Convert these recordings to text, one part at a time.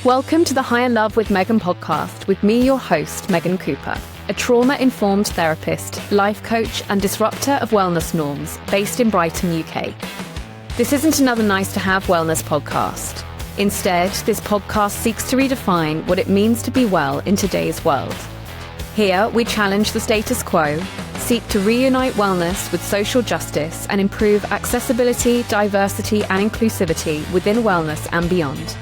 Welcome to the Higher Love with Megan podcast with me, your host, Megan Cooper, a trauma-informed therapist, life coach and disruptor of wellness norms based in Brighton, UK. This isn't another nice-to-have wellness podcast. Instead, this podcast seeks to redefine what it means to be well in today's world. Here, we challenge the status quo, seek to reunite wellness with social justice and improve accessibility, diversity and inclusivity within wellness and beyond.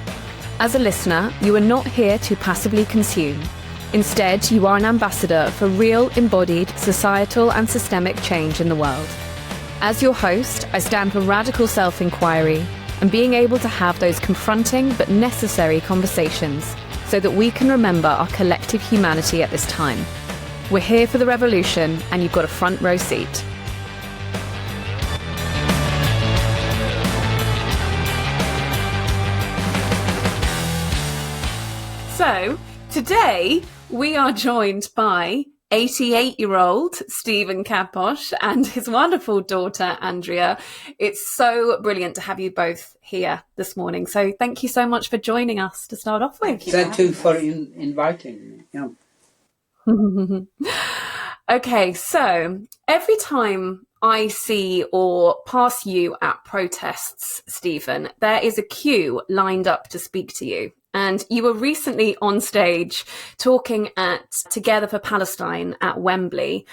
As a listener, you are not here to passively consume. Instead, you are an ambassador for real, embodied, societal and systemic change in the world. As your host, I stand for radical self-inquiry and being able to have those confronting but necessary conversations so that we can remember our collective humanity at this time. We're here for the revolution and you've got a front row seat. So, today we are joined by 88-year-old Stephen Kapos and his wonderful daughter, Andrea. It's so brilliant to have you both here this morning. So thank you so much for joining us to start off with. Thank you for inviting me. Yeah. Okay, so every time I see or pass you at protests, Stephen, there is a queue lined up to speak to you. And you were recently on stage talking at Together for Palestine at Wembley.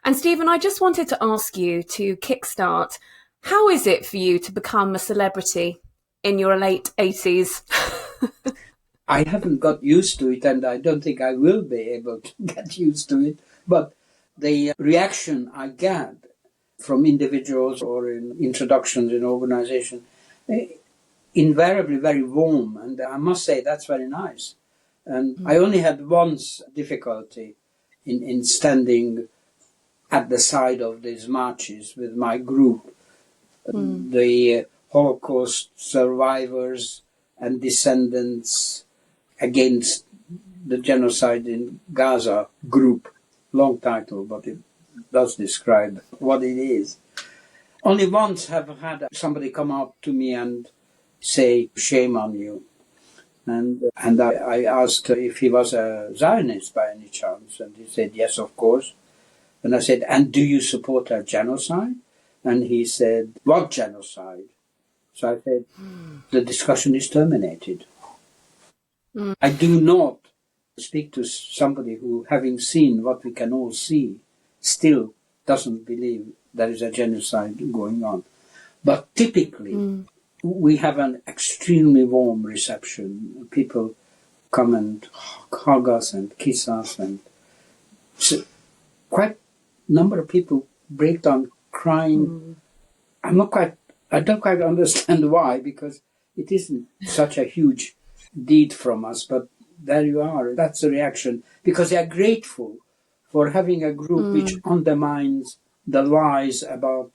And Stephen, I just wanted to ask you to kickstart, how is it for you to become a celebrity in your late 80s? I haven't got used to it, and I don't think I will be able to get used to it. But the reaction I get from individuals or in introductions in organizations, invariably very warm, and I must say that's very nice. And I only had once difficulty in standing at the side of these marches with my group, the Holocaust survivors and descendants against the genocide in Gaza group. Long title, but it does describe what it is. Only once have had somebody come up to me and say, shame on you. And I asked if he was a Zionist by any chance, and he said, yes, of course. And I said, and do you support a genocide? And he said, what genocide? So I said, the discussion is terminated. I do not speak to somebody who, having seen what we can all see, still doesn't believe there is a genocide going on. But typically, we have an extremely warm reception. People come and hug us and kiss us, and so quite a number of people break down crying. I don't quite understand why, because it isn't such a huge deed from us, but there you are. That's the reaction, because they are grateful for having a group which undermines the lies about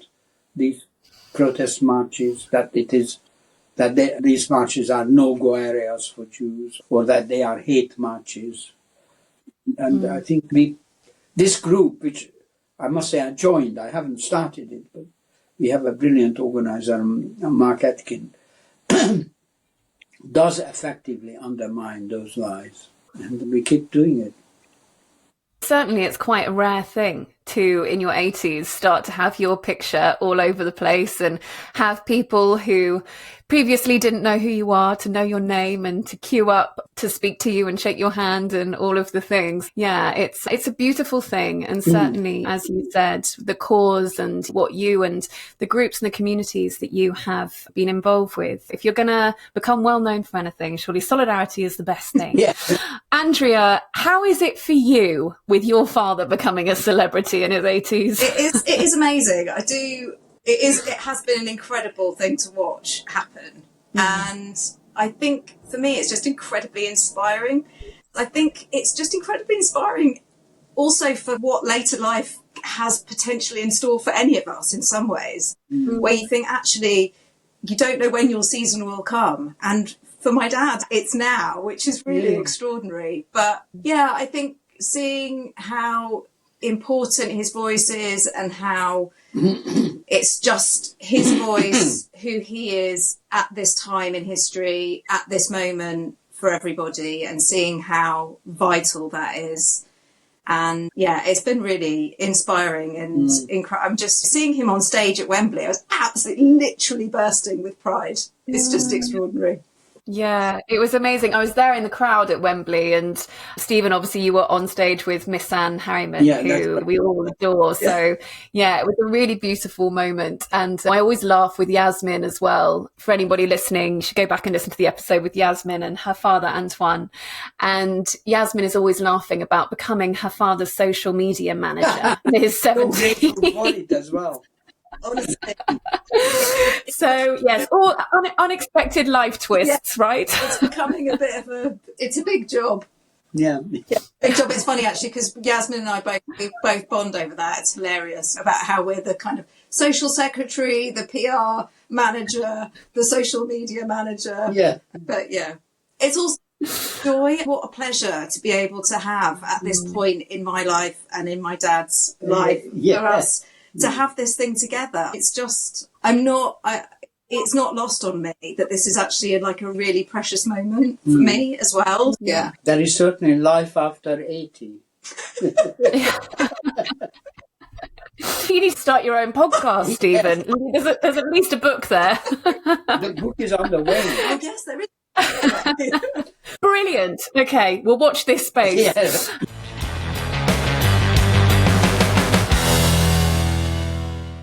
these protest marches, that these marches are no-go areas for Jews, or that they are hate marches. And I think this group, which I must say I joined, I haven't started it, but we have a brilliant organizer, Mark Atkin, does effectively undermine those lies. And we keep doing it. Certainly, it's quite a rare thing to, in your 80s, start to have your picture all over the place and have people who previously didn't know who you are to know your name and to queue up to speak to you and shake your hand and all of the things. Yeah, it's a beautiful thing. And certainly, as you said, the cause and what you and the groups and the communities that you have been involved with, if you're going to become well known for anything, surely solidarity is the best thing. Yeah. Andrea, how is it for you with your father becoming a celebrity in his 80s? It is amazing. It has been an incredible thing to watch happen. And I think for me, it's just incredibly inspiring. I think it's just incredibly inspiring also for what later life has potentially in store for any of us in some ways, where you think, actually, you don't know when your season will come. And for my dad, it's now, which is really extraordinary. But yeah, I think seeing how important his voice is and how it's just his voice, who he is at this time in history, at this moment, for everybody and seeing how vital that is. And yeah, it's been really inspiring and I'm just seeing him on stage at Wembley. I was absolutely literally bursting with pride. It's just extraordinary. Yeah, it was amazing. I was there in the crowd at Wembley, and Stephen, obviously you were on stage with Miss Anne Harriman, who we all adore. So yeah, it was a really beautiful moment. And I always laugh with Yasmin as well. For anybody listening, you should go back and listen to the episode with Yasmin and her father, Antoine. And Yasmin is always laughing about becoming her father's social media manager in his 70s. as well. So yes, all unexpected life twists, right? It's becoming a bit of it's a big job. Yeah. Big job. It's funny actually because Yasmin and I both bond over that. It's hilarious about how we're the kind of social secretary, the PR manager, the social media manager. Yeah. But yeah, it's also joy. What a pleasure to be able to have at this point in my life and in my dad's life for us. To have this thing together, it's just, it's not lost on me that this is actually like a really precious moment for me as well. Yeah. There is certainly life after 80. You need to start your own podcast, Stephen. There's at least a book there. The book is on the way. I guess there is. Brilliant. Okay, we'll watch this space. Yes.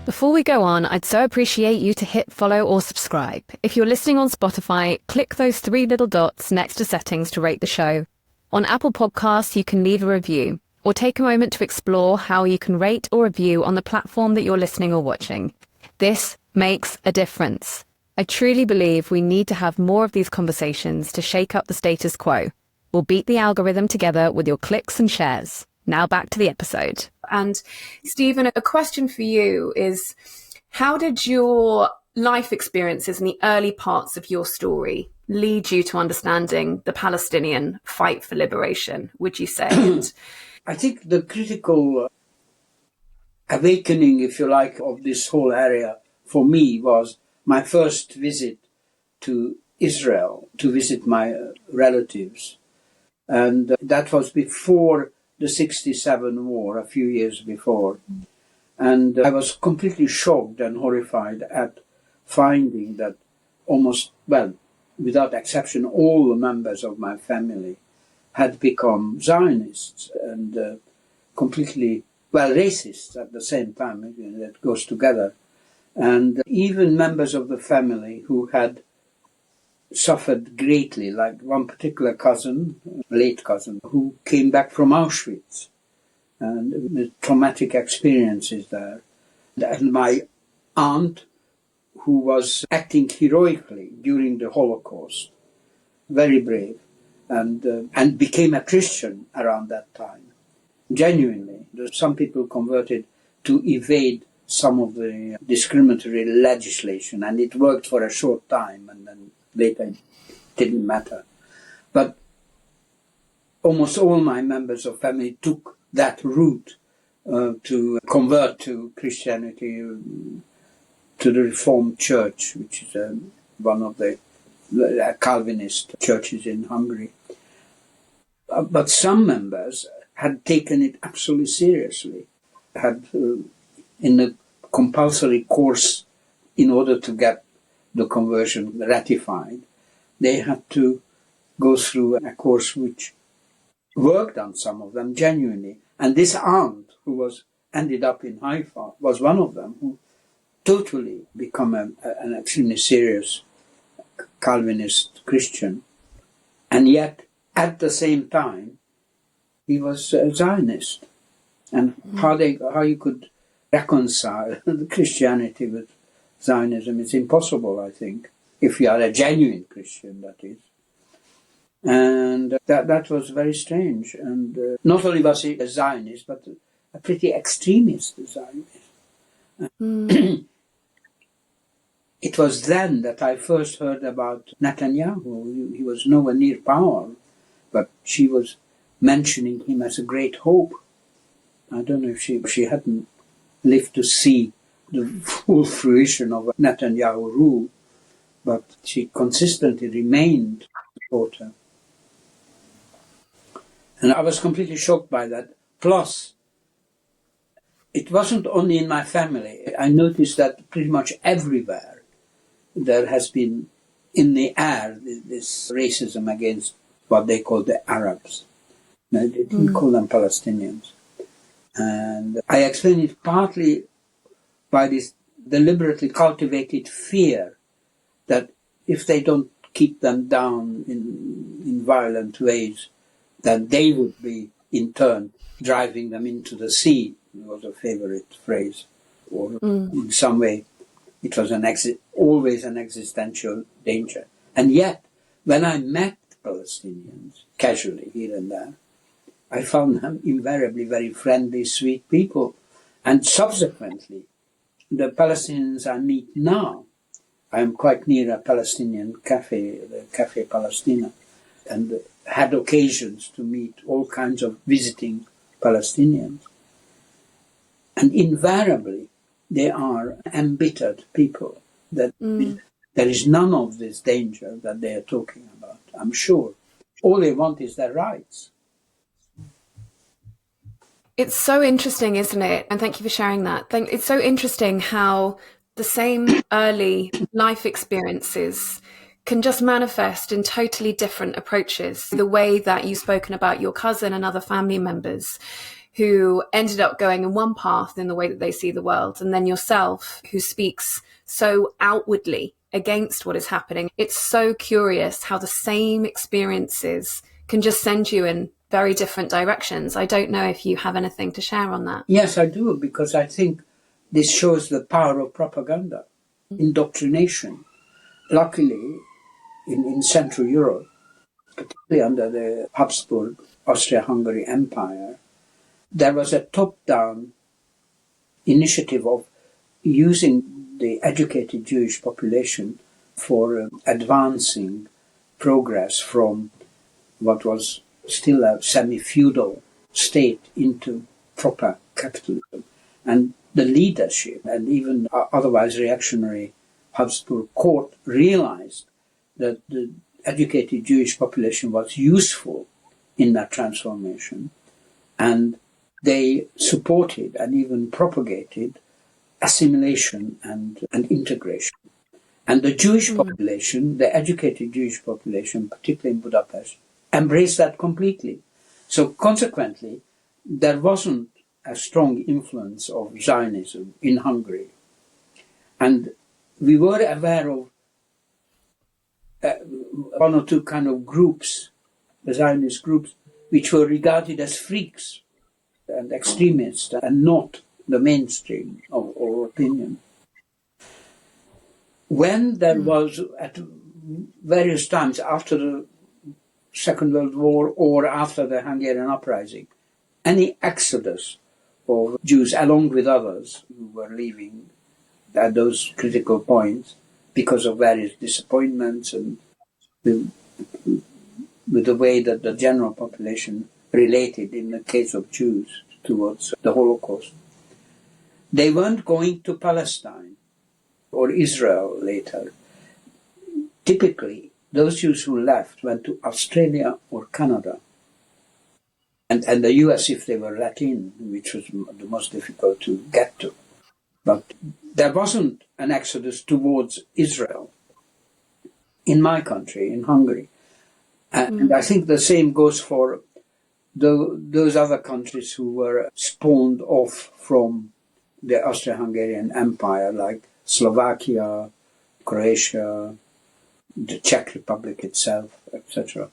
Before we go on, I'd so appreciate you to hit follow or subscribe. If you're listening on Spotify, click those 3 little dots next to settings to rate the show. On Apple Podcasts, you can leave a review or take a moment to explore how you can rate or review on the platform that you're listening or watching. This makes a difference. I truly believe we need to have more of these conversations to shake up the status quo. We'll beat the algorithm together with your clicks and shares. Now back to the episode. And Stephen, a question for you is, how did your life experiences in the early parts of your story lead you to understanding the Palestinian fight for liberation, would you say? I think the critical awakening, if you like, of this whole area for me was my first visit to Israel, to visit my relatives. And that was before the 67 war, a few years before. And I was completely shocked and horrified at finding that almost, well, without exception, all the members of my family had become Zionists and completely, well, racists at the same time. That goes together. And even members of the family who had suffered greatly, like one particular cousin, late cousin, who came back from Auschwitz and with traumatic experiences there. And my aunt, who was acting heroically during the Holocaust, very brave, and became a Christian around that time, genuinely. Some people converted to evade some of the discriminatory legislation, and it worked for a short time, and then later it didn't matter. But almost all my members of family took that route to convert to Christianity, to the Reformed Church, which is one of the Calvinist churches in Hungary. But some members had taken it absolutely seriously, had in a compulsory course in order to get the conversion ratified, they had to go through a course which worked on some of them genuinely. And this aunt, who ended up in Haifa, was one of them, who totally become an extremely serious Calvinist Christian. And yet, at the same time, he was a Zionist. And how you could reconcile Christianity with Zionism is impossible, I think, if you are a genuine Christian, that is. And that was very strange. And not only was he a Zionist, but a pretty extremist Zionist. It was then that I first heard about Netanyahu. He was nowhere near power, but she was mentioning him as a great hope. I don't know if she hadn't lived to see the full fruition of Netanyahu rule, but she consistently remained a supporter. And I was completely shocked by that. Plus, it wasn't only in my family. I noticed that pretty much everywhere there has been in the air this racism against what they call the Arabs. They didn't call them Palestinians. And I explain it partly by this deliberately cultivated fear that if they don't keep them down in violent ways, then they would be, in turn, driving them into the sea. It was a favorite phrase. Or in some way, it was always an existential danger. And yet, when I met Palestinians, casually here and there, I found them invariably very friendly, sweet people. And subsequently, the Palestinians I meet now, I am quite near a Palestinian cafe, the Cafe Palestina, and had occasions to meet all kinds of visiting Palestinians. And invariably, they are embittered people. That there is none of this danger that they are talking about, I'm sure. All they want is their rights. It's so interesting, isn't it? And thank you for sharing that. It's so interesting how the same early life experiences can just manifest in totally different approaches. The way that you've spoken about your cousin and other family members who ended up going in one path in the way that they see the world, and then yourself who speaks so outwardly against what is happening. It's so curious how the same experiences can just send you in very different directions. I don't know if you have anything to share on that. Yes, I do, because I think this shows the power of propaganda, indoctrination. Luckily, in Central Europe, particularly under the Habsburg Austria-Hungary Empire, there was a top-down initiative of using the educated Jewish population for advancing progress from what was still a semi-feudal state into proper capitalism. And the leadership and even otherwise reactionary Habsburg court realized that the educated Jewish population was useful in that transformation, and they supported and even propagated assimilation and integration. And the Jewish population, the educated Jewish population, particularly in Budapest, embraced that completely. So consequently, there wasn't a strong influence of Zionism in Hungary. And we were aware of one or two kind of groups, the Zionist groups, which were regarded as freaks and extremists and not the mainstream of opinion. When there was, at various times after the Second World War or after the Hungarian uprising, any exodus of Jews, along with others who were leaving at those critical points because of various disappointments and with the way that the general population related in the case of Jews towards the Holocaust. They weren't going to Palestine or Israel later. Typically, those Jews who left went to Australia or Canada. And the US if they were let in, which was the most difficult to get to. But there wasn't an exodus towards Israel in my country, in Hungary. And I think the same goes for those other countries who were spawned off from the Austro-Hungarian Empire, like Slovakia, Croatia, the Czech Republic itself, etc.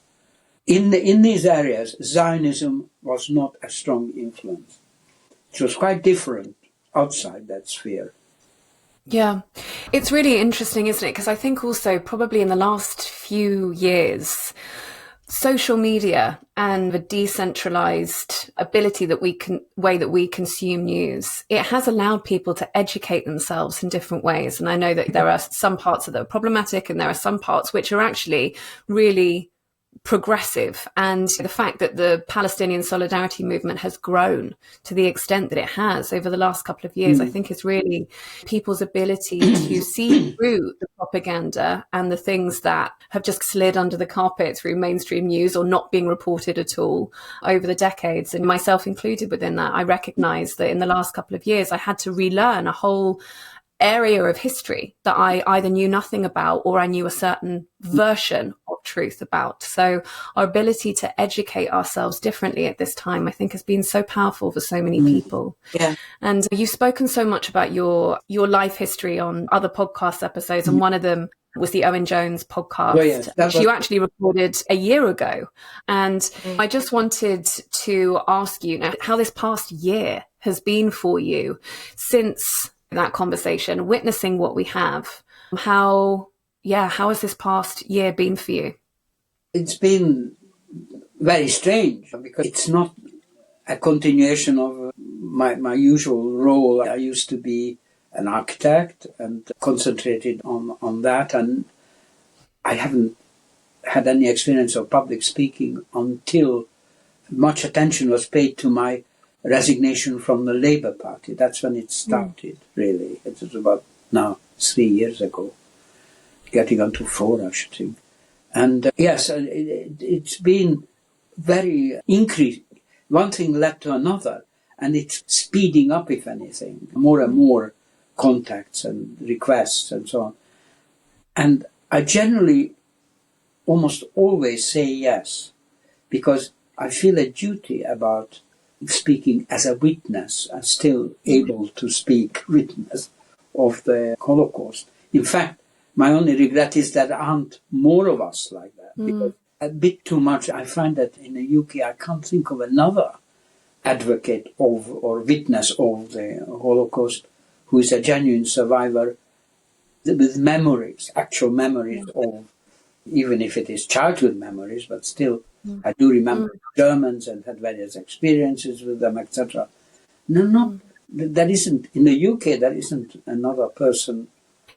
In these areas, Zionism was not a strong influence. It was quite different outside that sphere. Yeah, it's really interesting, isn't it? Because I think also probably in the last few years, social media and the decentralized ability that way that we consume news, it has allowed people to educate themselves in different ways. And I know that there are some parts that are problematic and there are some parts which are actually really progressive, and the fact that the Palestinian solidarity movement has grown to the extent that it has over the last couple of years, I think is really people's ability to see through the propaganda and the things that have just slid under the carpet through mainstream news or not being reported at all over the decades, and myself included within that. I recognize that in the last couple of years, I had to relearn a whole area of history that I either knew nothing about or I knew a certain version of truth about. So our ability to educate ourselves differently at this time, I think, has been so powerful for so many people. Yeah. And you've spoken so much about your life history on other podcast episodes, and one of them was the Owen Jones podcast, which you actually recorded a year ago. And I just wanted to ask you now how this past year has been for you since that conversation, witnessing what we have. How has this past year been for you? It's been very strange because it's not a continuation of my usual role. I used to be an architect and concentrated on that, and I haven't had any experience of public speaking until much attention was paid to my resignation from the Labour Party. That's when it started, really. It was about now 3 years ago, getting on to 4, I should think. And yes, it's been very increasing. One thing led to another, and it's speeding up, if anything, more and more contacts and requests and so on. And I generally almost always say yes, because I feel a duty about speaking as a witness and still able to speak witness of the Holocaust. In fact, my only regret is that there aren't more of us like that, because a bit too much. I find that in the UK I can't think of another advocate of or witness of the Holocaust who is a genuine survivor with memories, actual memories of, even if it is childhood memories, but still I do remember Germans and had various experiences with them, etc. There isn't, in the UK, there isn't another person.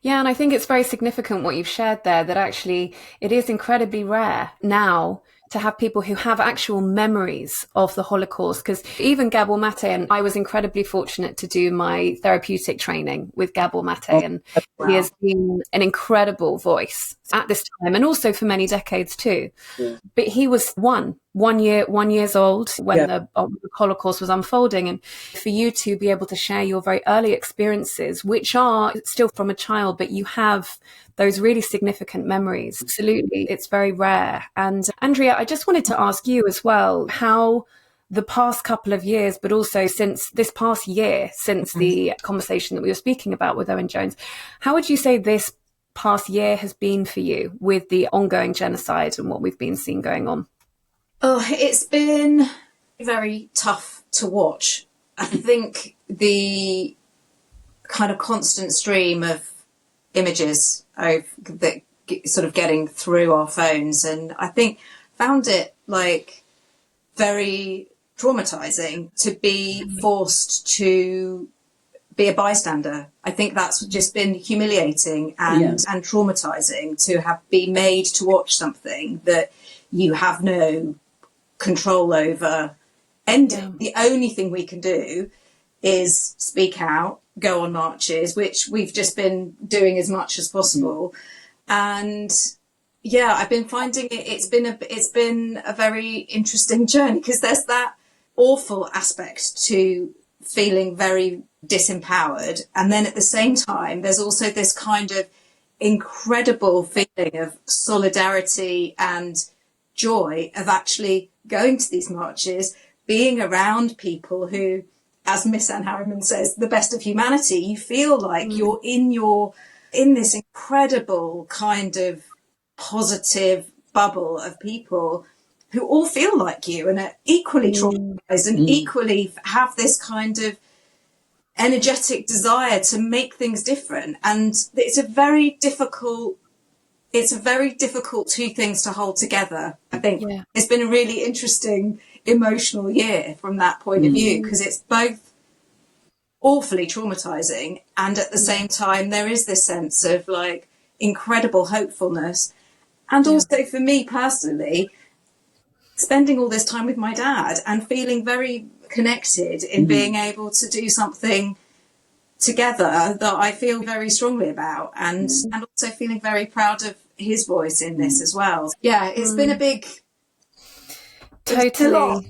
Yeah, and I think it's very significant what you've shared there, that actually it is incredibly rare now to have people who have actual memories of the Holocaust. Because even Gabor Mate, and I was incredibly fortunate to do my therapeutic training with Gabor Mate, and he has been an incredible voice at this time, and also for many decades too. Yeah. But he was one years old when the Holocaust was unfolding, and for you to be able to share your very early experiences, which are still from a child, but you have those really significant memories. Absolutely, it's very rare. And Andrea, I just wanted to ask you as well, how the past couple of years, but also since this past year, since the conversation that we were speaking about with Owen Jones, how would you say this past year has been for you with the ongoing genocide and what we've been seeing going on? Oh, it's been very tough to watch. I think the kind of constant stream of images of that sort of getting through our phones, and I think found it like very traumatizing to be forced to be a bystander. I think that's just been humiliating and traumatizing to have been made to watch something that you have no control over ending. The only thing we can do is speak out, go on marches, which we've just been doing as much as possible. And I've been finding it's been a very interesting journey, because there's that awful aspect to feeling very disempowered, and then at the same time there's also this kind of incredible feeling of solidarity and joy of actually going to these marches, being around people who, as Miss Anne Harriman says, the best of humanity. You feel like you're in this incredible kind of positive bubble of people who all feel like you and are equally traumatized and equally have this kind of energetic desire to make things different. And it's a very difficult two things to hold together. I think it's been a really interesting emotional year from that point of view, because it's both awfully traumatizing and at the same time there is this sense of like incredible hopefulness. And also for me personally, spending all this time with my dad and feeling very connected in being able to do something together that I feel very strongly about, and also feeling very proud of his voice in this as well. Yeah, it's been a big... Totally.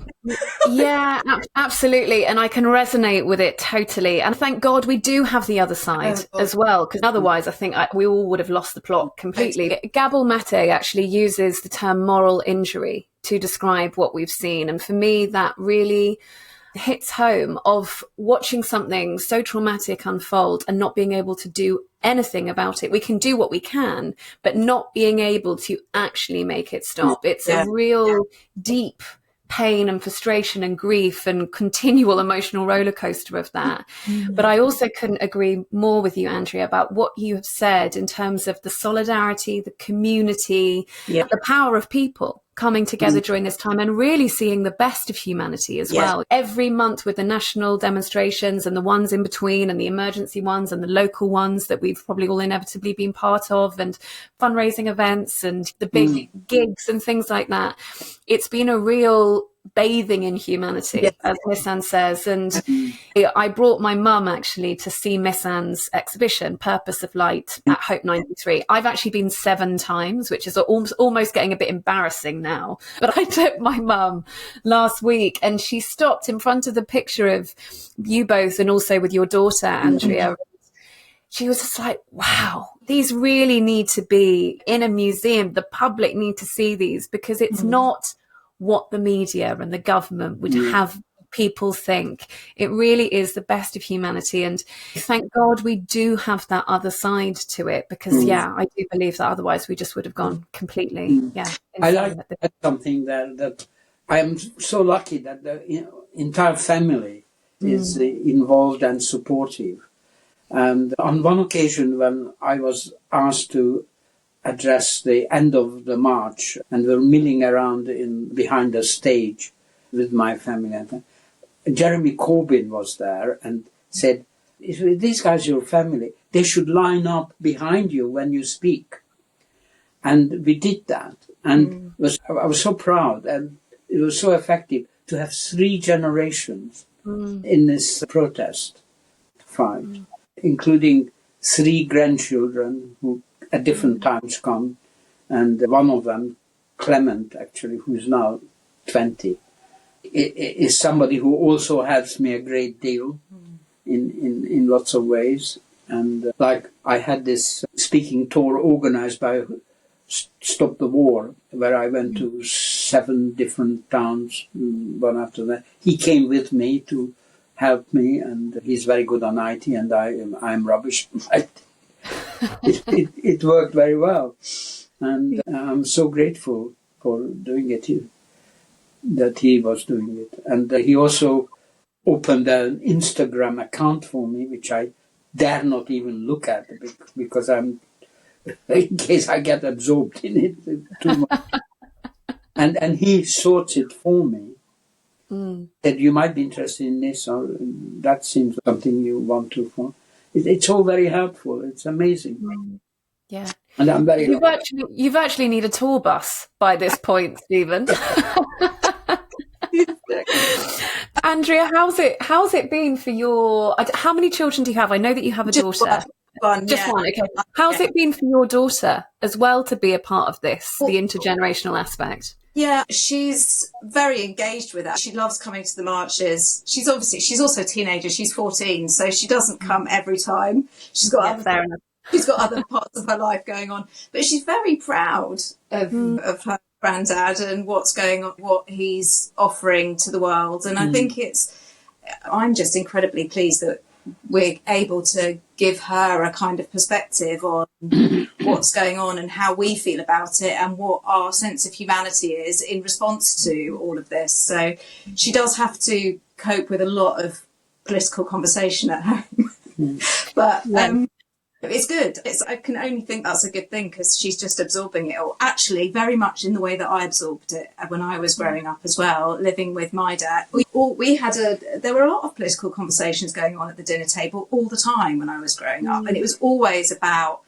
Yeah, absolutely. And I can resonate with it totally. And thank God we do have the other side as well, because otherwise I think we all would have lost the plot completely. Gabor Mate actually uses the term moral injury to describe what we've seen. And for me, that really hits home of watching something so traumatic unfold and not being able to do anything about it. We can do what we can, but not being able to actually make it stop. It's a real deep pain and frustration and grief and continual emotional roller coaster of that. But I also couldn't agree more with you, Andrea, about what you have said in terms of the solidarity, the community, the power of people coming together during this time and really seeing the best of humanity as well. Every month with the national demonstrations and the ones in between and the emergency ones and the local ones that we've probably all inevitably been part of, and fundraising events and the big gigs and things like that. It's been a real bathing in humanity, as Miss Anne says. And I brought my mum actually to see Miss Anne's exhibition, Purpose of Light, at Hope 93. I've actually been 7 times, which is almost getting a bit embarrassing now. But I took my mum last week and she stopped in front of the picture of you both and also with your daughter, Andrea. She was just like, wow, these really need to be in a museum. The public need to see these, because it's not what the media and the government would have people think. It really is the best of humanity. And thank God we do have that other side to it, because, I do believe that otherwise we just would have gone completely, I like something that I am so lucky that the entire family is involved and supportive. And on one occasion when I was asked to address the end of the march and we're milling around behind the stage with my family, Jeremy Corbyn was there and said, "If these guys are your family, they should line up behind you when you speak." And we did that. And I was so proud, and it was so effective to have 3 generations in this protest fight, including 3 grandchildren who at different times come, and one of them, Clement, actually, who's now 20, is somebody who also helps me a great deal in lots of ways. And like I had this speaking tour organized by Stop the War, where I went to 7 different towns, one after that. He came with me to help me, and he's very good on IT, and I'm rubbish on IT. It worked very well, and I'm so grateful for doing it, that he was doing it. And he also opened an Instagram account for me, which I dare not even look at, because I'm, in case I get absorbed in it too much. and he sorts it for me. That you might be interested in this, or that seems something you want to follow. It's all very helpful. It's amazing. Yeah. And I'm very... You virtually need a tour bus by this point, Stephen. Andrea, how's it been for your... How many children do you have? I know that you have a daughter. One, Just one, okay. How's it been for your daughter as well to be a part of this, the intergenerational aspect? Yeah, she's very engaged with that. She loves coming to the marches. She's also a teenager. She's 14, so she doesn't come every time. She's got other parts of her life going on, but she's very proud of her granddad and what's going on, what he's offering to the world. And I think I'm just incredibly pleased that we're able to give her a kind of perspective on what's going on and how we feel about it and what our sense of humanity is in response to all of this. So she does have to cope with a lot of political conversation at home. But it's good. I can only think that's a good thing, because she's just absorbing it all. Actually, very much in the way that I absorbed it when I was growing up as well, living with my dad. There were a lot of political conversations going on at the dinner table all the time when I was growing up, and it was always about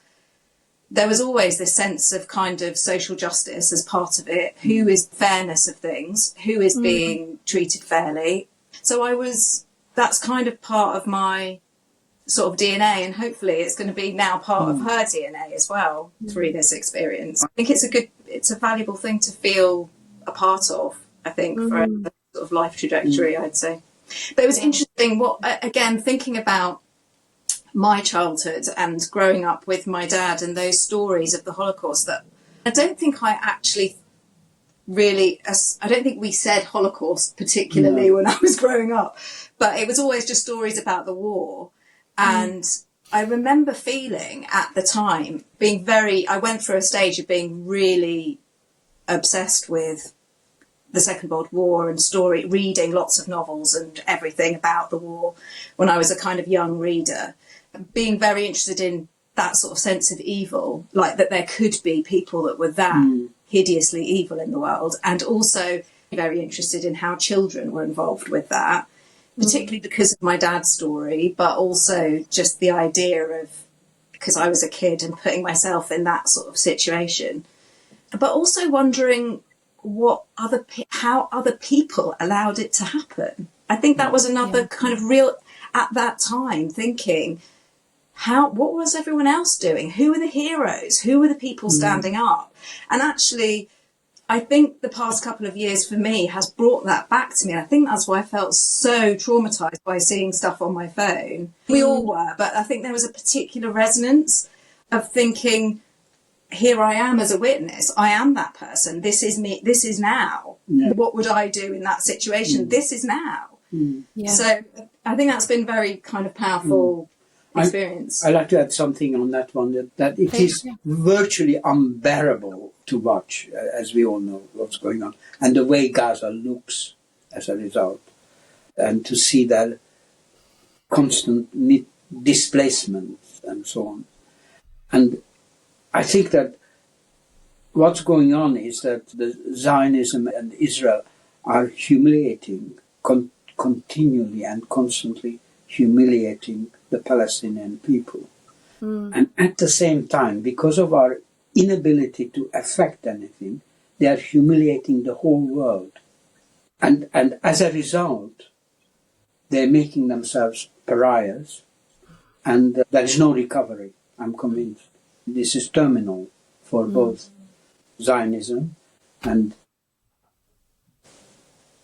there was always this sense of kind of social justice as part of it. Who is fairness of things? Who is being treated fairly? So that's kind of part of my sort of DNA, and hopefully it's going to be now part of her DNA as well through this experience. I think it's a valuable thing to feel a part of, I think, for a sort of life trajectory, I'd say. But it was interesting, again, thinking about my childhood and growing up with my dad and those stories of the Holocaust, that I don't think I actually really, I don't think we said Holocaust particularly when I was growing up, but it was always just stories about the war. And I remember feeling at the time I went through a stage of being really obsessed with the Second World War and reading lots of novels and everything about the war when I was a kind of young reader, being very interested in that sort of sense of evil, like that there could be people that were that hideously evil in the world, and also very interested in how children were involved with that, particularly because of my dad's story, but also just the idea of, because I was a kid and putting myself in that sort of situation, but also wondering how other people allowed it to happen. I think that was another kind of real, at that time, thinking, what was everyone else doing? Who were the heroes? Who were the people standing up? And actually, I think the past couple of years for me has brought that back to me. And I think that's why I felt so traumatized by seeing stuff on my phone. We all were, but I think there was a particular resonance of thinking, here I am as a witness. I am that person. This is me. This is now. Yeah. What would I do in that situation? This is now. Yeah. So I think that's been very kind of powerful experience. I'd like to add something on that one, that it is virtually unbearable to watch, as we all know what's going on, and the way Gaza looks as a result, and to see that constant displacement and so on. And I think that what's going on is that the Zionism and Israel are humiliating, continually and constantly humiliating the Palestinian people. And at the same time, because of our inability to affect anything, they are humiliating the whole world. And as a result, they're making themselves pariahs, and there is no recovery, I'm convinced. This is terminal for both Zionism and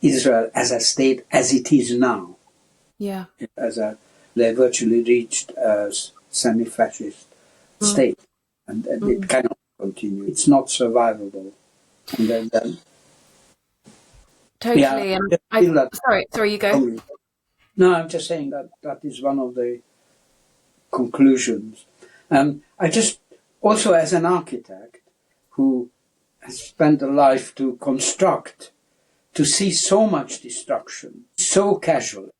Israel as a state as it is now. Yeah. They virtually reached a semi-fascist state, and it cannot continue. It's not survivable. And then totally. Sorry, you go. No, I'm just saying that is one of the conclusions. I just, also as an architect who has spent a life to construct, to see so much destruction, so casually,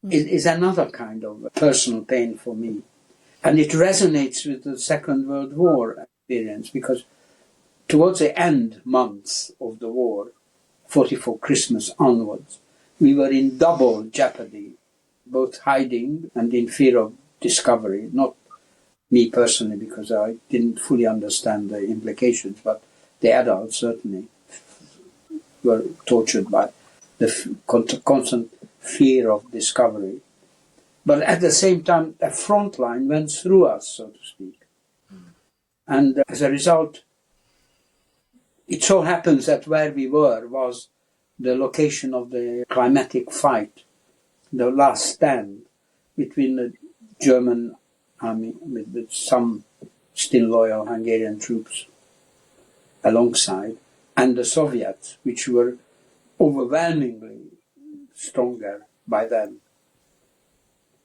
is another kind of personal pain for me. And it resonates with the Second World War experience, because towards the end months of the war, 44 Christmas onwards, we were in double jeopardy, both hiding and in fear of discovery. Not me personally, because I didn't fully understand the implications, but the adults certainly were tortured by the constant fear of discovery. But at the same time, a front line went through us, so to speak. And as a result, it so happens that where we were was the location of the climatic fight, the last stand between the German army, with some still loyal Hungarian troops alongside, and the Soviets, which were overwhelmingly stronger by then.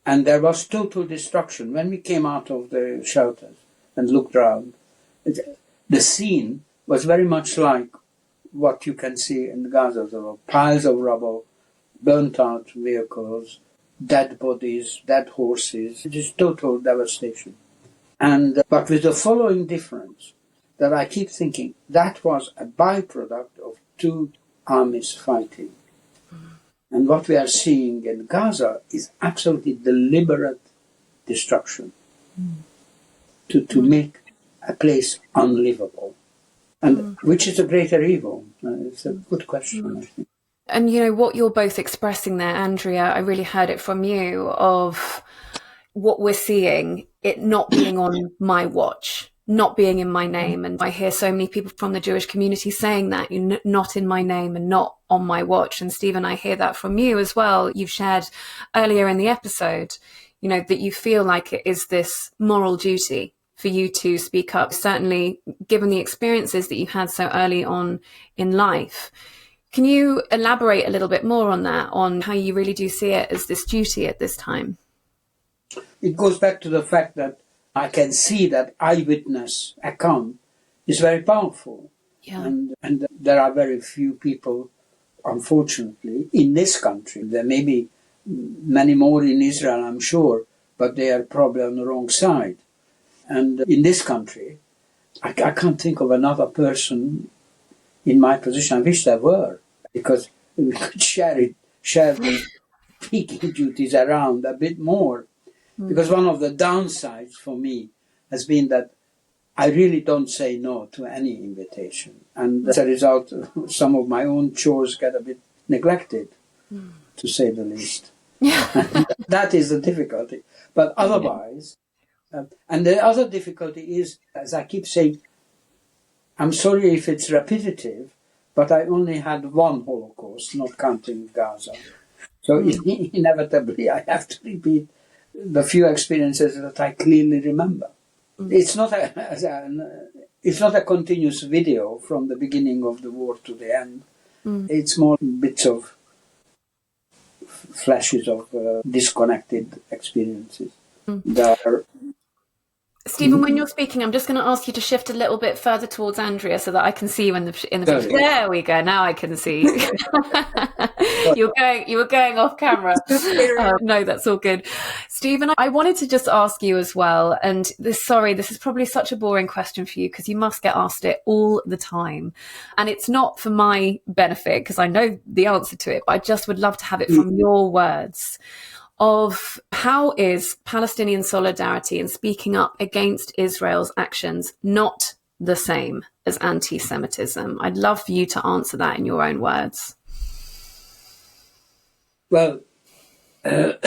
And there was total destruction. When we came out of the shelters and looked around, the scene was very much like what you can see in Gaza. There were piles of rubble, burnt out vehicles, dead bodies, dead horses. It is total devastation. But with the following difference, that I keep thinking, that was a byproduct of two armies fighting. And what we are seeing in Gaza is absolutely deliberate destruction to make a place unlivable. And which is a greater evil? It's a good question, I think. And, what you're both expressing there, Andrea, I really heard it from you, of what we're seeing, it not being on my watch, not being in my name. And I hear so many people from the Jewish community saying that, not in my name and not on my watch. And Stephen, I hear that from you as well. You've shared earlier in the episode, that you feel like it is this moral duty for you to speak up, certainly given the experiences that you had so early on in life. Can you elaborate a little bit more on that, on how you really do see it as this duty at this time? It goes back to the fact that I can see that eyewitness account is very powerful. Yeah. And there are very few people, unfortunately, in this country. There may be many more in Israel, I'm sure, but they are probably on the wrong side. And in this country, I can't think of another person in my position. I wish there were, because we could share the speaking duties around a bit more. Because one of the downsides for me has been that I really don't say no to any invitation. And as a result, some of my own chores get a bit neglected, to say the least. That is the difficulty. But otherwise, and the other difficulty is, as I keep saying, I'm sorry if it's repetitive, but I only had one Holocaust, not counting Gaza. So inevitably I have to repeat the few experiences that I clearly remember. It's not a continuous video from the beginning of the war to the end. It's more bits of flashes of disconnected experiences. Stephen, when you're speaking, I'm just going to ask you to shift a little bit further towards Andrea so that I can see you in the picture. There we go. Now I can see you. You were going off camera. No, that's all good. Stephen, I wanted to just ask you as well, and this is probably such a boring question for you because you must get asked it all the time. And it's not for my benefit because I know the answer to it, but I just would love to have it from your words. Of how is Palestinian solidarity and speaking up against Israel's actions not the same as anti-Semitism? I'd love for you to answer that in your own words. Well, I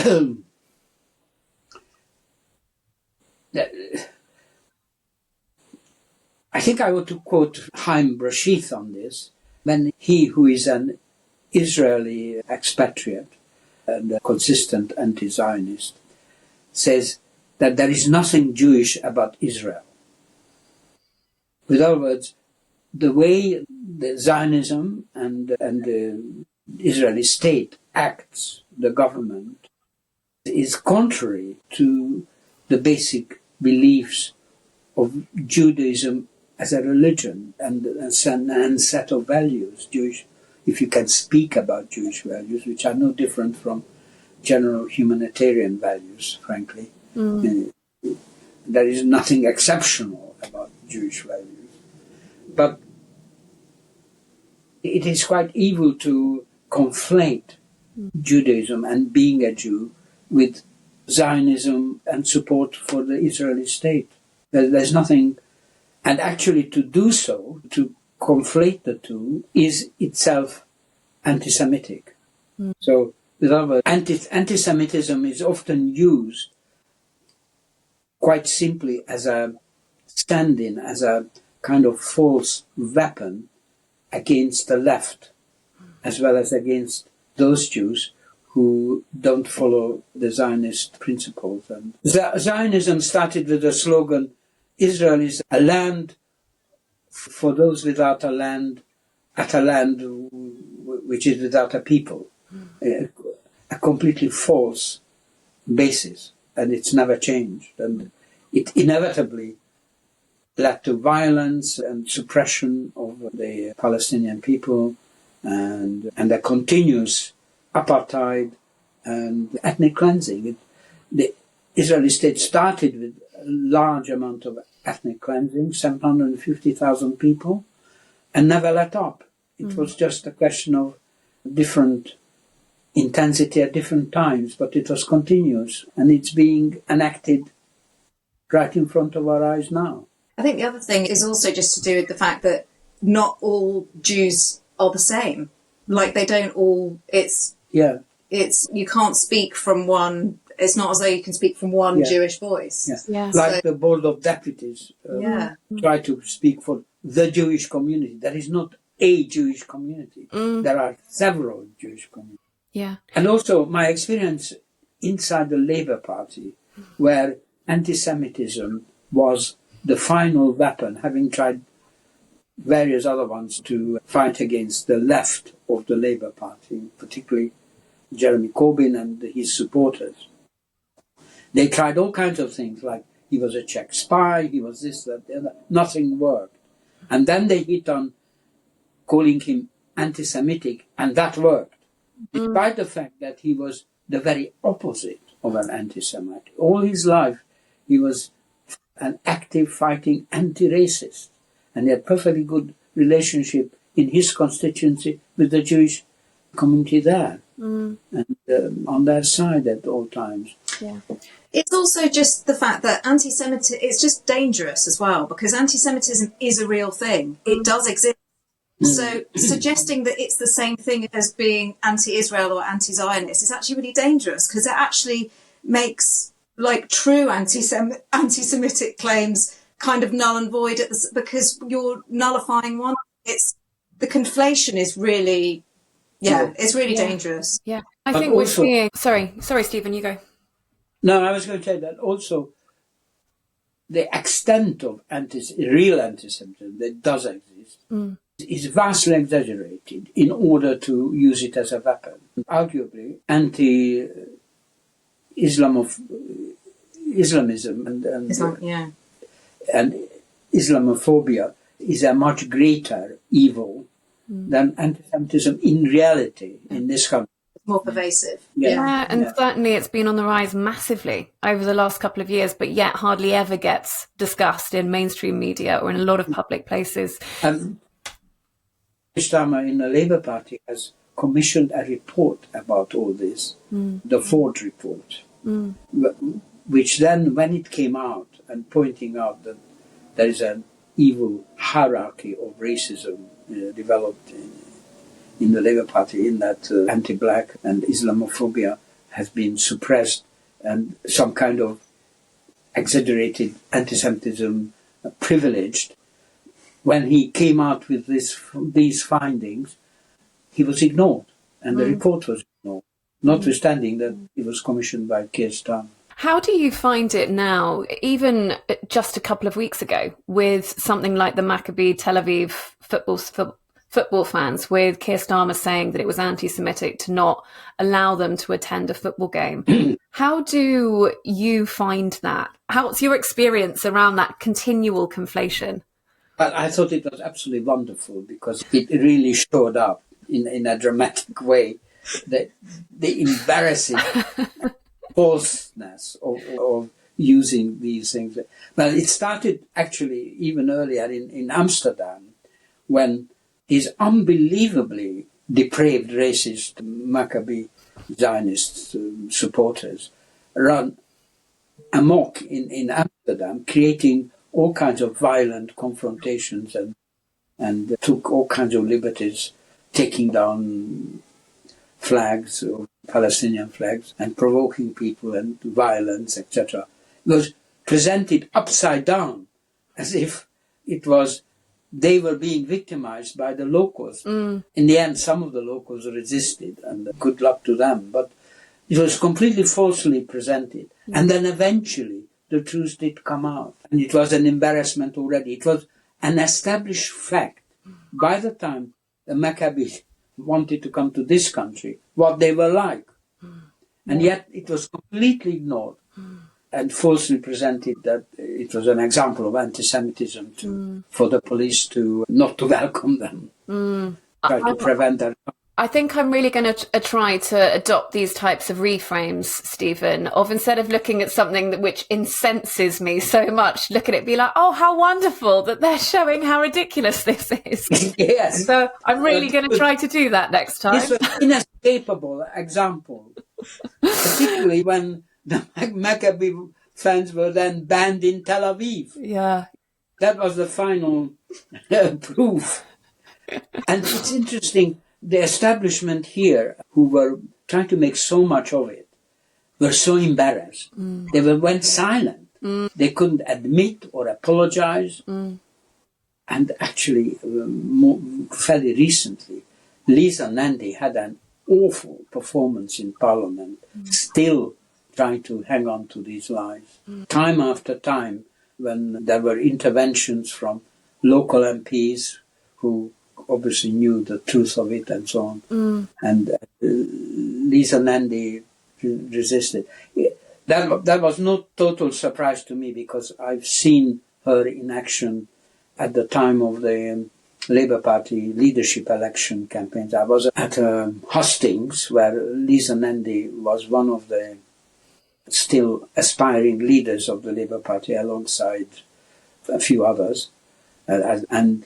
think I want to quote Chaim Brashith on this, when he, who is an Israeli expatriate, and a consistent anti-Zionist, says that there is nothing Jewish about Israel. With other words, the way the Zionism and the Israeli state acts, the government, is contrary to the basic beliefs of Judaism as a religion and a set of values, Jewish. If you can speak about Jewish values, which are no different from general humanitarian values, frankly. There is nothing exceptional about Jewish values. But it is quite evil to conflate Judaism and being a Jew with Zionism and support for the Israeli state. There's nothing, and actually to do so, to conflate the two, is itself anti-Semitic. So, with other words, anti-Semitism is often used quite simply as a stand-in, as a kind of false weapon against the left, as well as against those Jews who don't follow the Zionist principles. And Zionism started with the slogan, Israel is a land for those without a land, at a land which is without a people. A completely false basis, and it's never changed. And it inevitably led to violence and suppression of the Palestinian people and a continuous apartheid and ethnic cleansing. The Israeli state started with a large amount of ethnic cleansing, 750,000 people, and never let up. It was just a question of different intensity at different times, but it was continuous, and it's being enacted right in front of our eyes now. I think the other thing is also just to do with the fact that not all Jews are the same. Like they don't all. It's you can't speak from one. It's not as though you can speak from one Jewish voice. Like the Board of Deputies try to speak for the Jewish community. There is not a Jewish community. There are several Jewish communities. Yeah. And also my experience inside the Labour Party, where anti-Semitism was the final weapon, having tried various other ones to fight against the left of the Labour Party, particularly Jeremy Corbyn and his supporters. They tried all kinds of things, like he was a Czech spy, he was this, that, the other. Nothing worked. And then they hit on calling him anti-Semitic, and that worked, despite the fact that he was the very opposite of an anti-Semite. All his life, he was an active fighting anti-racist, and he had perfectly good relationship in his constituency with the Jewish community there, and on their side at all times. Yeah. It's also just the fact that anti-Semitism, it's just dangerous as well, because anti-Semitism is a real thing. It does exist. So suggesting that it's the same thing as being anti-Israel or anti-Zionist is actually really dangerous, because it actually makes like true anti-Semitic claims kind of null and void because you're nullifying one. It's the conflation is really, it's really dangerous. Yeah, I think we're seeing. Sorry, Stephen, you go. No, I was going to say that also the extent of real anti-Semitism that does exist is vastly exaggerated in order to use it as a weapon. Arguably, Islamism and Islamophobia is a much greater evil than anti-Semitism in reality in this country. More pervasive. Certainly it's been on the rise massively over the last couple of years, but yet hardly ever gets discussed in mainstream media or in a lot of public places. Starmer in the Labour Party has commissioned a report about all this, the Ford report, which then, when it came out and pointing out that there is an evil hierarchy of racism developed in the Labour Party, in that anti-black and Islamophobia has been suppressed and some kind of exaggerated anti-Semitism privileged. When he came out with these findings, he was ignored, and the report was ignored, notwithstanding that it was commissioned by Keir Starmer. How do you find it now, even just a couple of weeks ago, with something like the Maccabi Tel Aviv football fans, with Keir Starmer saying that it was anti-Semitic to not allow them to attend a football game? How do you find that? What's your experience around that continual conflation? But I thought it was absolutely wonderful, because it really showed up in a dramatic way the embarrassing falseness of using these things. Well, it started actually even earlier in Amsterdam, when his unbelievably depraved racist Maccabi Zionist supporters ran amok in Amsterdam, creating all kinds of violent confrontations and took all kinds of liberties, taking down flags, or Palestinian flags, and provoking people and violence, etc. It was presented upside down, as if they were being victimized by the locals. In the end, some of the locals resisted, and good luck to them. But it was completely falsely presented. And then eventually the truth did come out. And it was an embarrassment already. It was an established fact by the time the Maccabis wanted to come to this country, what they were like. And yet it was completely ignored and falsely presented that it was an example of anti-Semitism for the police not to welcome them, try to prevent that. I think I'm really going to try to adopt these types of reframes, Stephen, of instead of looking at something which incenses me so much, look at it, be like, oh, how wonderful that they're showing how ridiculous this is. Yes. So I'm really going to try to do that next time. This was an inescapable example, particularly when the Maccabi fans were then banned in Tel Aviv. Yeah. that was the final proof. And it's interesting, the establishment here, who were trying to make so much of it, were so embarrassed. They went silent. They couldn't admit or apologize. And actually, fairly recently, Lisa Nandy had an awful performance in Parliament, still trying to hang on to these lies. Time after time, when there were interventions from local MPs who obviously knew the truth of it and so on, and Lisa Nandy resisted. That was no total surprise to me, because I've seen her in action at the time of the Labour Party leadership election campaigns. I was at hustings where Lisa Nandy was one of the still aspiring leaders of the Labour Party alongside a few others. And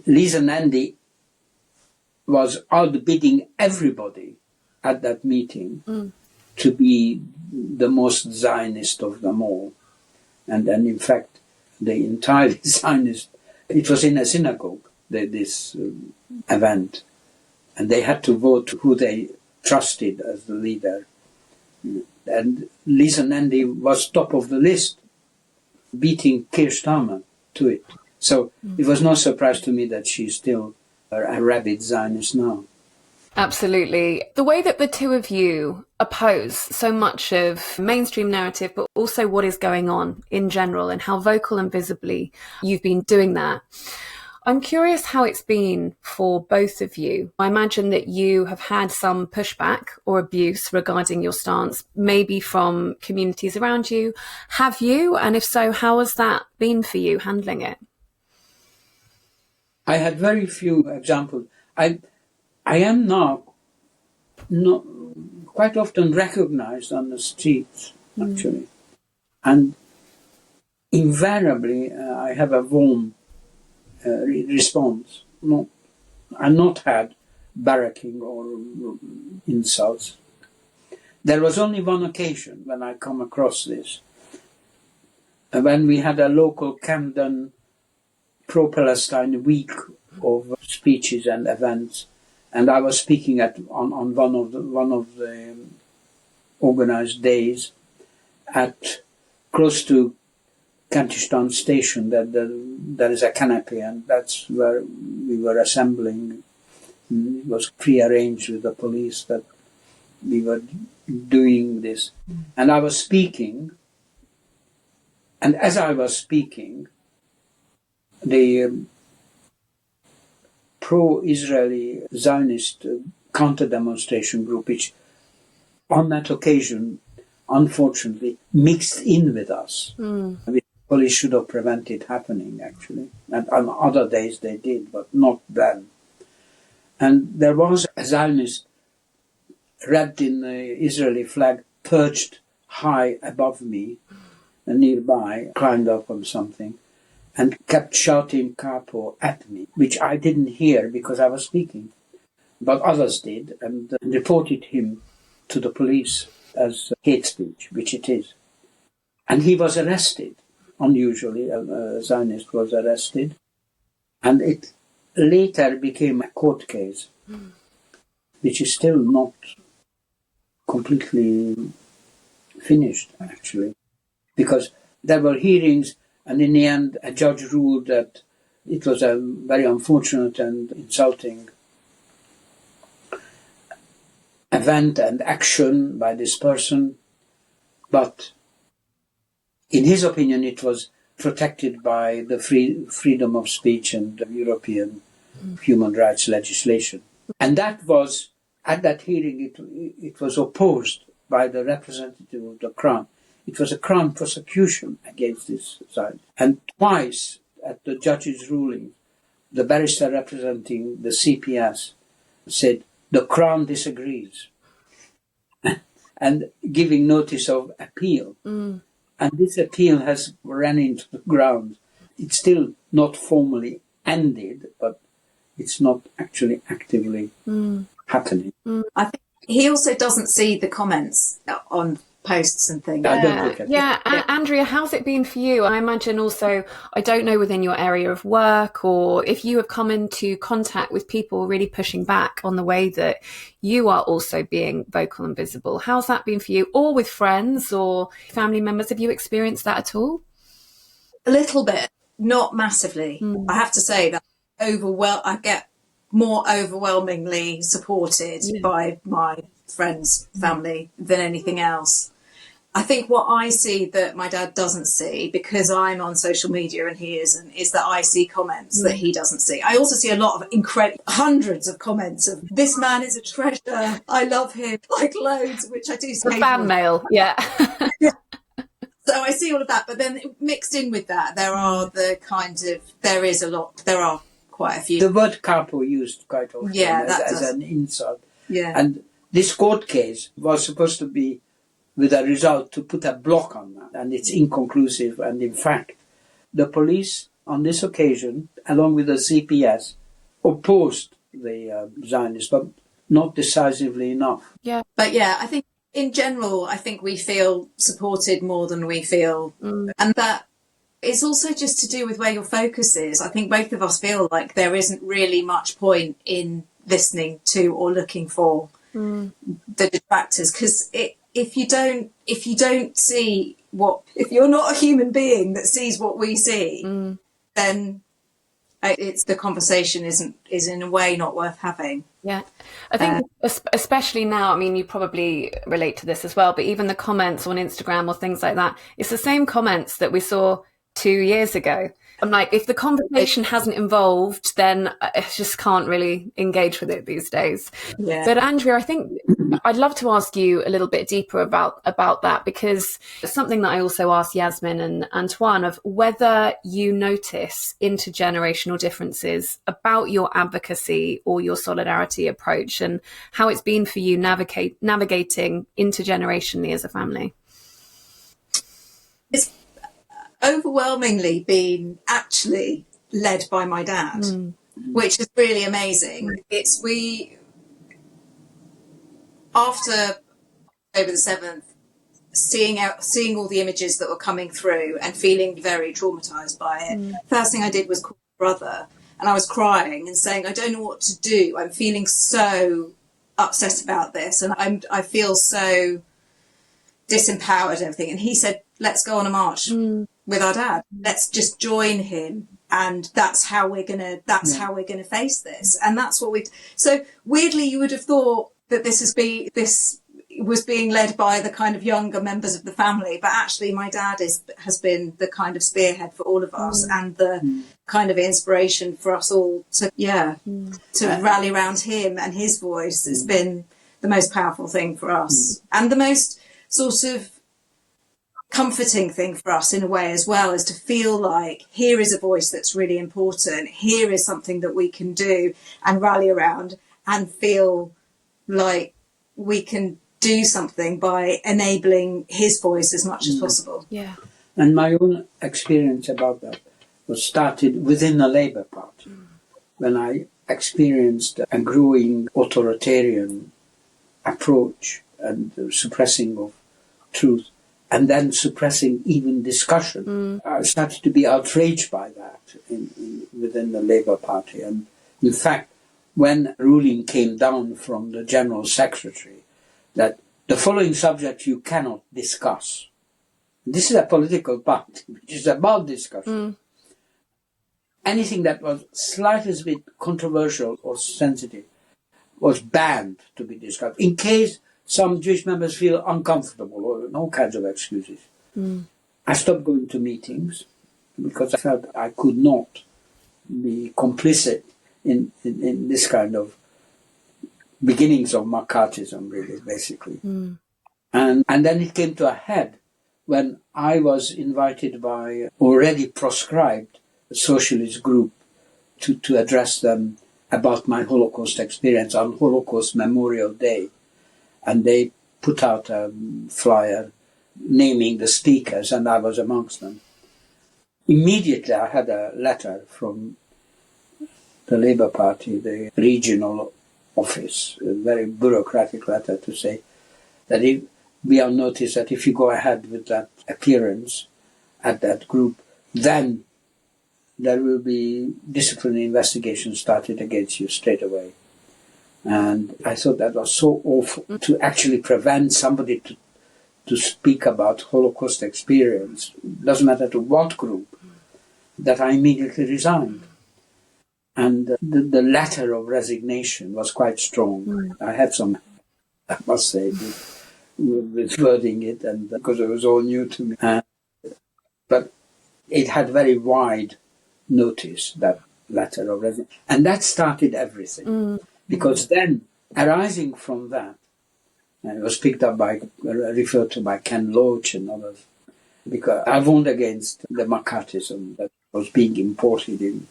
Lisa Nandy was outbidding everybody at that meeting to be the most Zionist of them all. And in fact, the entire Zionist, it was in a synagogue, this event, and they had to vote who they trusted as the leader. And Lisa Nandy was top of the list, beating Keir Starmer to it. So it was no surprise to me that she's still a rabid Zionist now. Absolutely. The way that the two of you oppose so much of mainstream narrative, but also what is going on in general, and how vocal and visibly you've been doing that. I'm curious how it's been for both of you. I imagine that you have had some pushback or abuse regarding your stance, maybe from communities around you. Have you? And if so, how has that been for you handling it? I had very few examples. I am now not quite often recognized on the streets, actually. And invariably, I have a warm response. I've not had barracking or insults. There was only one occasion when I come across this. When we had a local Camden pro-Palestine week of speeches and events, and I was speaking on one of the organized days at close to Kentish Town Station. There is a canopy, and that's where we were assembling. It was pre-arranged with the police that we were doing this, and I was speaking. And as I was speaking, the pro-Israeli Zionist counter-demonstration group, which on that occasion, unfortunately, mixed in with us. The police should have prevented it happening, actually. And on other days they did, but not then. And there was a Zionist wrapped in the Israeli flag perched high above me, and nearby, climbed up on something, and kept shouting "Capo" at me, which I didn't hear because I was speaking. But others did, and reported him to the police as hate speech, which it is. And he was arrested. Unusually, a Zionist was arrested. And it later became a court case, which is still not completely finished, actually. Because there were hearings, and in the end, a judge ruled that it was a very unfortunate and insulting event and action by this person, but in his opinion it was protected by the freedom of speech and European human rights legislation. And that was, at that hearing, it was opposed by the representative of the Crown. It was a Crown prosecution against this side. And twice, at the judge's ruling, the barrister representing the CPS said, the Crown disagrees, and giving notice of appeal. And this appeal has run into the ground. It's still not formally ended, but it's not actually actively happening. I think he also doesn't see the comments on posts and things. I don't look at it. Andrea, how's it been for you? I imagine also, I don't know within your area of work or if you have come into contact with people really pushing back on the way that you are also being vocal and visible. How's that been for you? Or with friends or family members? Have you experienced that at all? A little bit, not massively. I have to say that I get more overwhelmingly supported by my friends, family than anything else. I think what I see that my dad doesn't see, because I'm on social media and he isn't, is that I see comments that he doesn't see. I also see a lot of hundreds of comments of "this man is a treasure, I love him," like loads, which I do see. The fan mail, yeah. So I see all of that, but then mixed in with that, there are quite a few. The word capo used quite often as an insult. Yeah. And this court case was supposed to be with a result to put a block on that, and it's inconclusive. And in fact, the police on this occasion, along with the CPS, opposed the Zionists, but not decisively enough. Yeah. But I think in general, I think we feel supported more than we feel. And that it's also just to do with where your focus is. I think both of us feel like there isn't really much point in listening to or looking for the detractors, because if you don't see if you're not a human being that sees what we see, then it's the conversation is in a way not worth having. Yeah, I think especially now, I mean, you probably relate to this as well, but even the comments on Instagram or things like that, it's the same comments that we saw 2 years ago. I'm like, if the conversation hasn't evolved, then I just can't really engage with it these days. Yeah. But Andrea, I think I'd love to ask you a little bit deeper about that, because it's something that I also asked Yasmin and Antoine of whether you notice intergenerational differences about your advocacy or your solidarity approach, and how it's been for you navigating intergenerationally as a family. It's overwhelmingly been actually led by my dad, which is really amazing. After October the 7th, seeing all the images that were coming through and feeling very traumatized by it, first thing I did was call my brother, and I was crying and saying, I don't know what to do. I'm feeling so upset about this, and I feel so disempowered and everything. And he said, let's go on a march with our dad. Let's just join him, and that's how we're gonna face this. And that's what so weirdly, you would have thought that this was being led by the kind of younger members of the family, but actually my dad has been the kind of spearhead for all of us, and the kind of inspiration for us all to rally around him and his voice has been the most powerful thing for us, and the most sort of comforting thing for us in a way as well, is to feel like here is a voice that's really important, here is something that we can do and rally around and feel like we can do something by enabling his voice as much as possible. Yeah. And my own experience about that was started within the Labour Party, when I experienced a growing authoritarian approach and suppressing of truth, and then suppressing even discussion. I started to be outraged by that within the Labour Party. And in fact, when ruling came down from the General Secretary that the following subject you cannot discuss. This is a political party, which is about discussion. Anything that was slightest bit controversial or sensitive was banned to be discussed, in case some Jewish members feel uncomfortable or all kinds of excuses. I stopped going to meetings because I felt I could not be complicit in this kind of beginnings of McCarthyism, really, basically. And then it came to a head when I was invited by already proscribed socialist group to address them about my Holocaust experience on Holocaust Memorial Day. And they put out a flyer naming the speakers, and I was amongst them. Immediately I had a letter from the Labour Party, the regional office, a very bureaucratic letter to say that if be on notice that if you go ahead with that appearance at that group, then there will be disciplinary investigation started against you straight away. And I thought that was so awful to actually prevent somebody to speak about Holocaust experience, doesn't matter to what group, that I immediately resigned. And the letter of resignation was quite strong. I had some, I must say, with wording it, and because it was all new to me. But it had very wide notice, that letter of resignation. And that started everything. Because then, arising from that, and it was picked up referred to by Ken Loach and others, because I warned against the McCarthyism that was being imported in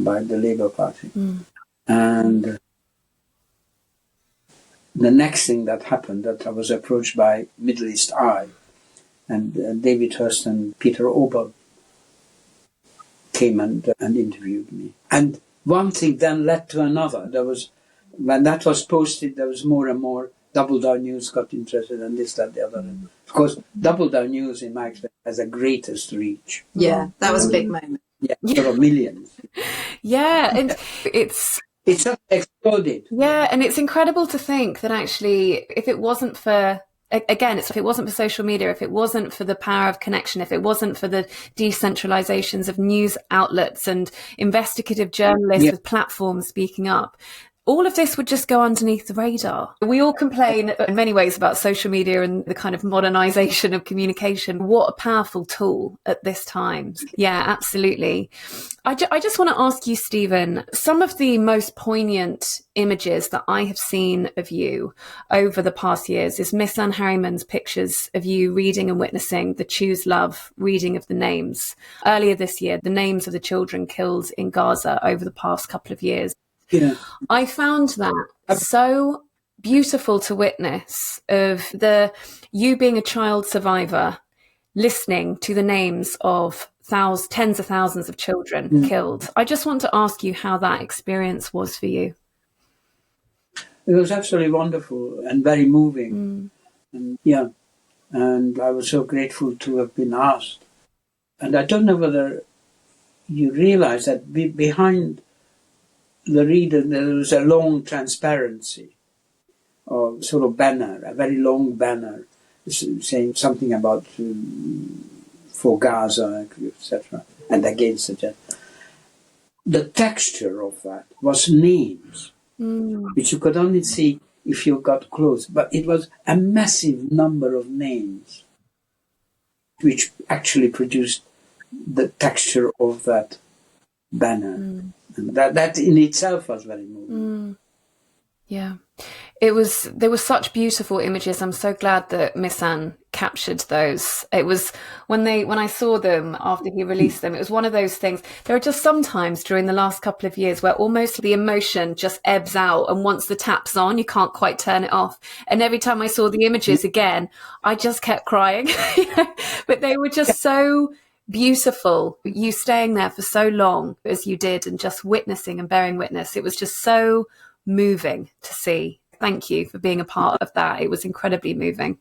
by the Labour Party. And the next thing that happened, that I was approached by Middle East Eye, and David Hurst and Peter Auburn came and interviewed me. And one thing then led to another. When that was posted, there was more and more. Double Down News got interested in this, that, the other. Of course, Double Down News, in my experience, has the greatest reach. Yeah, that was a big moment. Yeah, there are millions. Yeah, and it's just exploded. Yeah, and it's incredible to think that actually, if it wasn't for, again, if it wasn't for social media, if it wasn't for the power of connection, if it wasn't for the decentralizations of news outlets and investigative journalists with platforms speaking up, all of this would just go underneath the radar. We all complain in many ways about social media and the kind of modernization of communication. What a powerful tool at this time. Yeah, absolutely. I just want to ask you, Stephen, some of the most poignant images that I have seen of you over the past years is Miss Anne Harriman's pictures of you reading and witnessing the Choose Love reading of the names. Earlier this year, the names of the children killed in Gaza over the past couple of years. Yeah. I found that so beautiful to witness, of you being a child survivor, listening to the names of tens of thousands of children killed. I just want to ask you how that experience was for you. It was absolutely wonderful and very moving. And I was so grateful to have been asked. And I don't know whether you realize that behind the reader, there was a long transparency, or sort of banner, a very long banner, saying something about for Gaza, etc., and against it. The texture of that was names, which you could only see if you got close, but it was a massive number of names, which actually produced the texture of that banner. And that in itself was very moving. Yeah. There were such beautiful images. I'm so glad that Miss Anne captured those. It was when I saw them after he released them, it was one of those things. There are just some times during the last couple of years where almost the emotion just ebbs out, and once the tap's on, you can't quite turn it off. And every time I saw the images again, I just kept crying. But they were just so beautiful, you staying there for so long as you did and just witnessing and bearing witness. It was just so moving to see. Thank you for being a part of that. It was incredibly moving.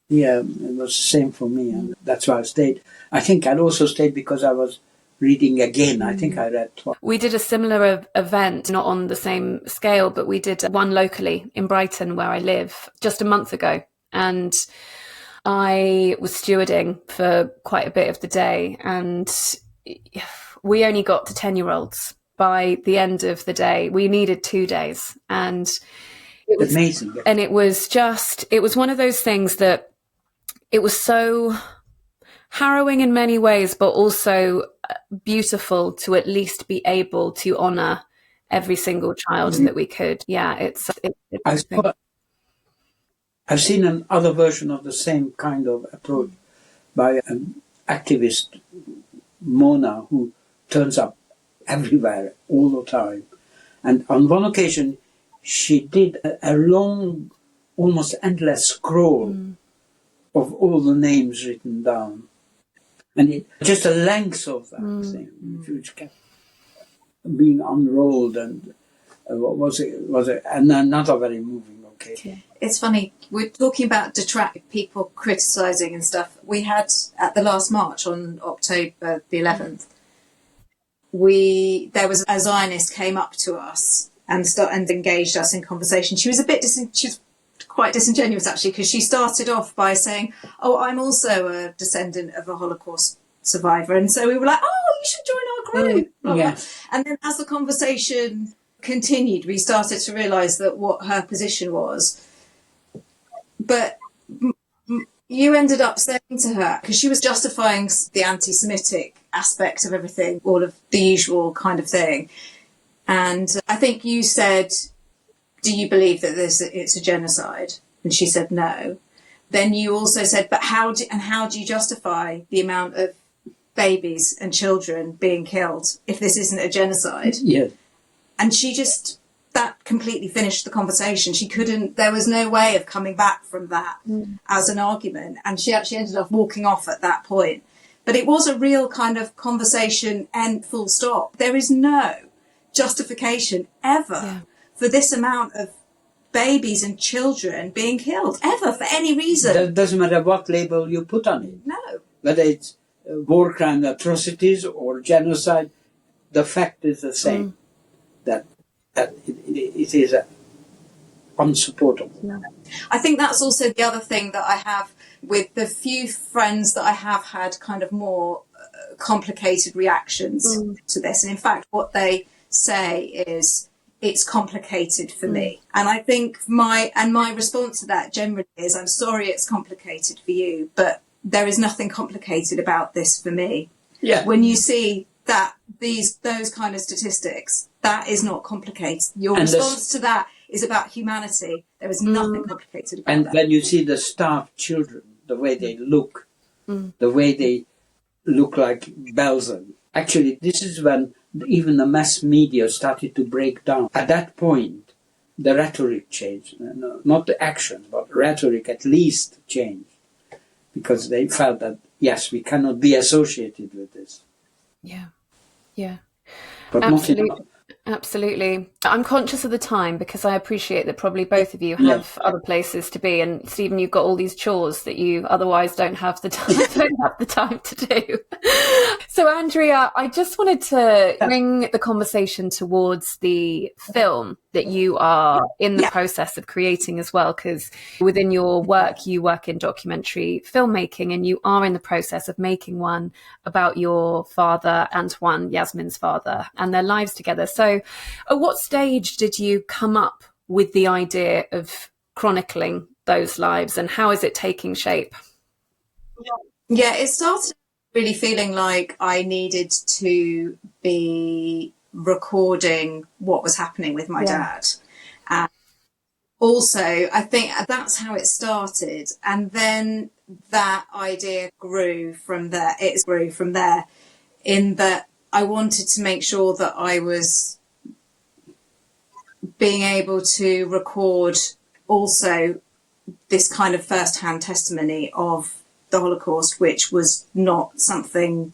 Yeah, it was the same for me, and that's why I stayed. I think I'd also stayed because I was reading again. I think I read twice. We did a similar event, not on the same scale, but we did one locally in Brighton where I live just a month ago. And I was stewarding for quite a bit of the day, and we only got to 10-year-olds. By the end of the day, we needed 2 days, and it was amazing. And it was one of those things that it was so harrowing in many ways, but also beautiful to at least be able to honor every single child that we could. Yeah, I've seen another version of the same kind of approach by an activist, Mona, who turns up everywhere all the time. And on one occasion, she did a long, almost endless scroll of all the names written down. And just the length of that thing, which kept being unrolled, and was another very moving occasion. Okay. It's funny, we're talking about people criticising and stuff. We had, at the last march on October the 11th, there was a Zionist came up to us and engaged us in conversation. She was she was quite disingenuous, actually, because she started off by saying, "Oh, I'm also a descendant of a Holocaust survivor." And so we were like, "Oh, you should join our group." Blah, blah. And then as the conversation continued, we started to realise that what her position was. But you ended up saying to her, because she was justifying the anti-Semitic aspect of everything, all of the usual kind of thing. And I think you said, "Do you believe that it's a genocide?" And she said no. Then you also said, "But how do you justify the amount of babies and children being killed if this isn't a genocide?" Yeah. And that completely finished the conversation. There was no way of coming back from that as an argument. And she actually ended up walking off at that point. But it was a real kind of conversation and full stop. There is no justification ever for this amount of babies and children being killed, ever, for any reason. It doesn't matter what label you put on it. No. Whether it's war crime, atrocities, or genocide, the fact is the same. That it is unsupportable. No. I think that's also the other thing that I have with the few friends that I have had kind of more complicated reactions to this. And in fact, what they say is, "It's complicated for me." And I think my response to that generally is, "I'm sorry it's complicated for you, but there is nothing complicated about this for me." Yeah. When you see that those kind of statistics, that is not complicated. Your response to that is about humanity. There is nothing complicated about that. And when you see the starved children, the way they look, like Belgium. Actually, this is when even the mass media started to break down. At that point, the rhetoric changed. Not the action, but rhetoric at least changed. Because they felt that, yes, we cannot be associated with this. Yeah. But Absolutely. I'm conscious of the time because I appreciate that probably both of you have other places to be. And Stephen, you've got all these chores that you otherwise don't have the time to do. So Andrea, I just wanted to bring the conversation towards the film that you are in the process of creating as well, because within your work, you work in documentary filmmaking and you are in the process of making one about your father, Antoine, Yasmin's father, and their lives together. So at what stage did you come up with the idea of chronicling those lives and how is it taking shape? Yeah, it started really feeling like I needed to be recording what was happening with my dad. And also, I think that's how it started. And then that idea grew from there. It grew from there in that I wanted to make sure that I was being able to record also this kind of first-hand testimony of the Holocaust, which was not something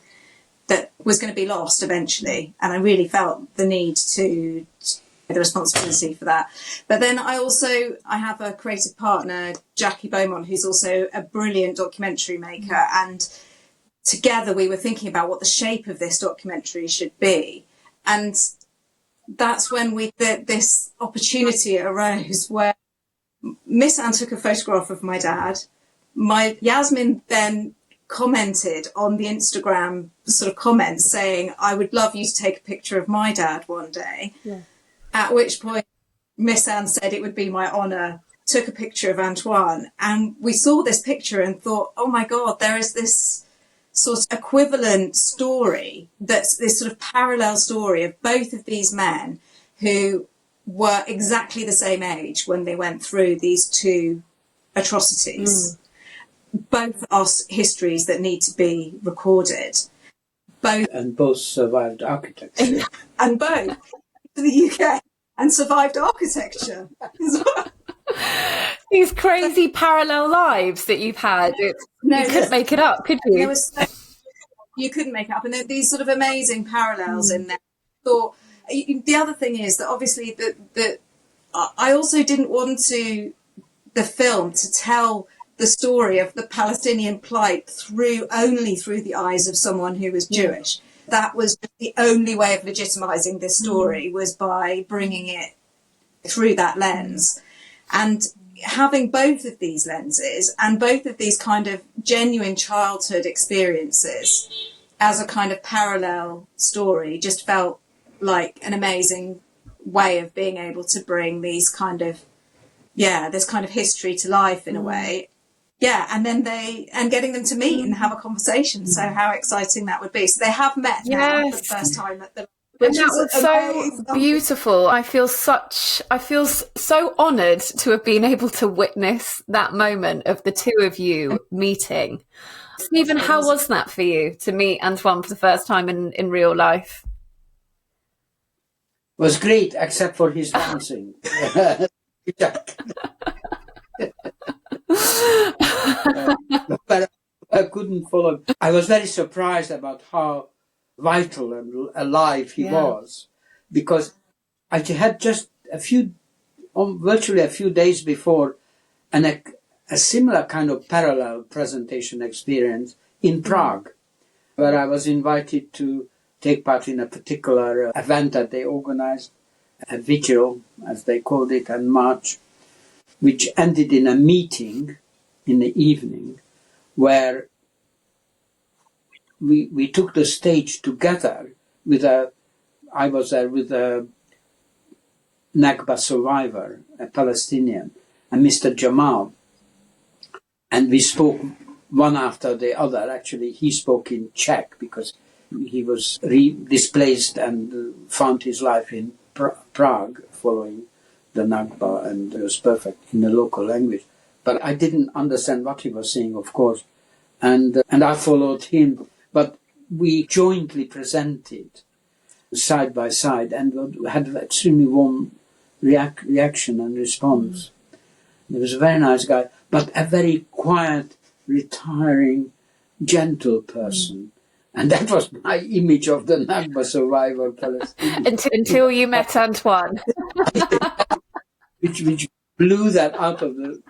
that was going to be lost eventually. And I really felt the need to the responsibility for that. But then I have a creative partner, Jackie Beaumont, who's also a brilliant documentary maker. And together we were thinking about what the shape of this documentary should be. And that's when this opportunity arose where Miss Anne took a photograph of my dad. Yasmin then commented on the Instagram sort of comments saying, "I would love you to take a picture of my dad one day." Yeah. At which point Miss Anne said it would be my honour, took a picture of Antoine. And we saw this picture and thought, oh my God, there is this sort of equivalent story, that's this sort of parallel story of both of these men who were exactly the same age when they went through these two atrocities. Both are histories that need to be recorded. Both survived architecture. And both to the UK and survived architecture as well. These crazy parallel lives that you've had. You couldn't make it up, could you? You couldn't make it up. And there are these sort of amazing parallels in there. The other thing is that obviously I also didn't want the film to tell the story of the Palestinian plight only through the eyes of someone who was Jewish. That was the only way of legitimizing this story, was by bringing it through that lens. And having both of these lenses and both of these kind of genuine childhood experiences as a kind of parallel story just felt like an amazing way of being able to bring these kind of, this kind of history to life in a way. Yeah, and then getting them to meet and have a conversation. So how exciting that would be. So they have met now for the first time at the. And that was so beautiful. I feel so honoured to have been able to witness that moment of the two of you meeting. Stephen, how was that for you to meet Antoine for the first time in real life? It was great, except for his dancing. But I couldn't follow. I was very surprised about how vital and alive he was, because I had just virtually a few days before, a similar kind of parallel presentation experience in Prague, where I was invited to take part in a particular event that they organized, a vigil, as they called it, and march, which ended in a meeting in the evening where we took the stage together I was there with a Nakba survivor, a Palestinian, and Mr. Jamal. And we spoke one after the other. Actually, he spoke in Czech because he was displaced and found his life in Prague following the Nakba, and it was perfect in the local language. But I didn't understand what he was saying, of course, and I followed him. But we jointly presented side by side and had an extremely warm reaction and response. He was a very nice guy, but a very quiet, retiring, gentle person. And that was my image of the Nakba survivor Palestinian. Until you met Antoine. which blew that out of the...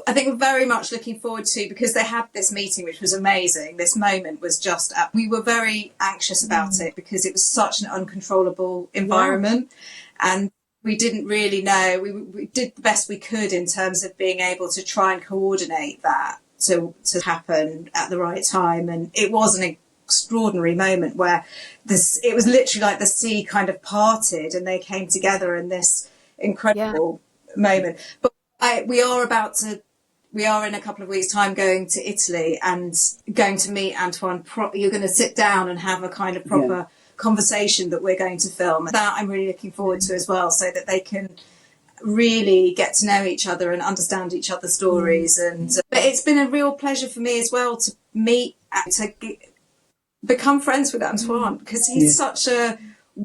I think we're very much looking forward to, because they had this meeting, which was amazing. This moment was just, we were very anxious about it because it was such an uncontrollable environment. And we didn't really know. We did the best we could in terms of being able to try and coordinate that to happen at the right time. And it was an extraordinary moment where it was literally like the sea kind of parted and they came together in this incredible moment. But we are in a couple of weeks' time going to Italy and going to meet Antoine. You're going to sit down and have a kind of proper conversation that we're going to film. That I'm really looking forward to as well, so that they can really get to know each other and understand each other's stories. But it's been a real pleasure for me as well to meet, to become friends with Antoine, because he's such a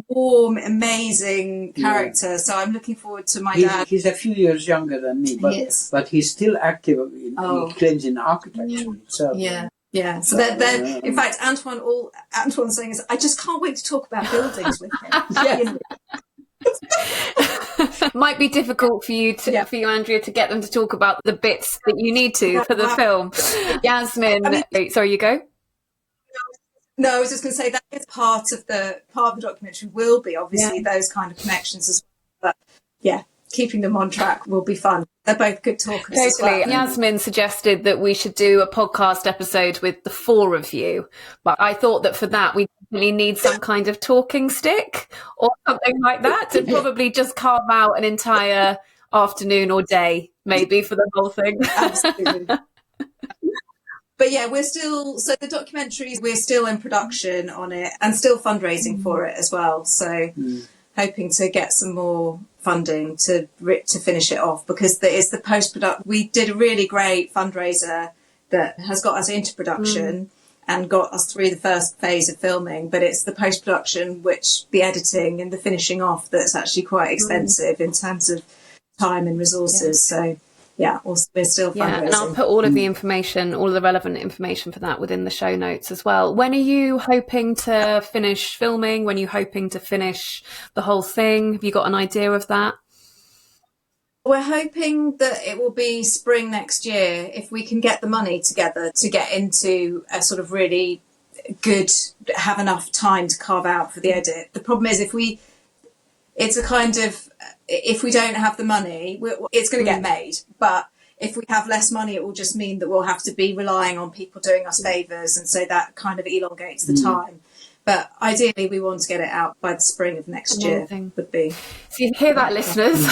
warm, amazing character. So I'm looking forward to my dad. He's a few years younger than me, but he's still active. He claims in architecture itself. Yeah. So they're in fact, Antoine's saying is, I just can't wait to talk about buildings with him. Might be difficult for you, Andrea, to get them to talk about the bits that you need to for the film. Yasmin, sorry, you go. No, I was just going to say that is part of the documentary will be obviously those kind of connections as well. But keeping them on track will be fun. They're both good talkers. Totally. As well. Yasmin suggested that we should do a podcast episode with the four of you, but I thought that for that we definitely need some kind of talking stick or something like that to probably just carve out an entire afternoon or day, maybe, for the whole thing. Absolutely. But we're still in production on it and still fundraising for it as well. So hoping to get some more funding to finish it off, because there is the post-production. We did a really great fundraiser that has got us into production and got us through the first phase of filming, but it's the post-production, the editing and the finishing off, that's actually quite expensive in terms of time and resources. So we're still fundraising. Yeah, and I'll put all of the information, all of the relevant information for that within the show notes as well. When are you hoping to finish filming? When are you hoping to finish the whole thing? Have you got an idea of that? We're hoping that it will be spring next year if we can get the money together to get into a sort of really good, have enough time to carve out for the edit. The problem is if we don't have the money, it's going to get made. But if we have less money, it will just mean that we'll have to be relying on people doing us favours. And so that kind of elongates the time. But ideally, we want to get it out by the spring of next year. Would be. So you hear that, listeners?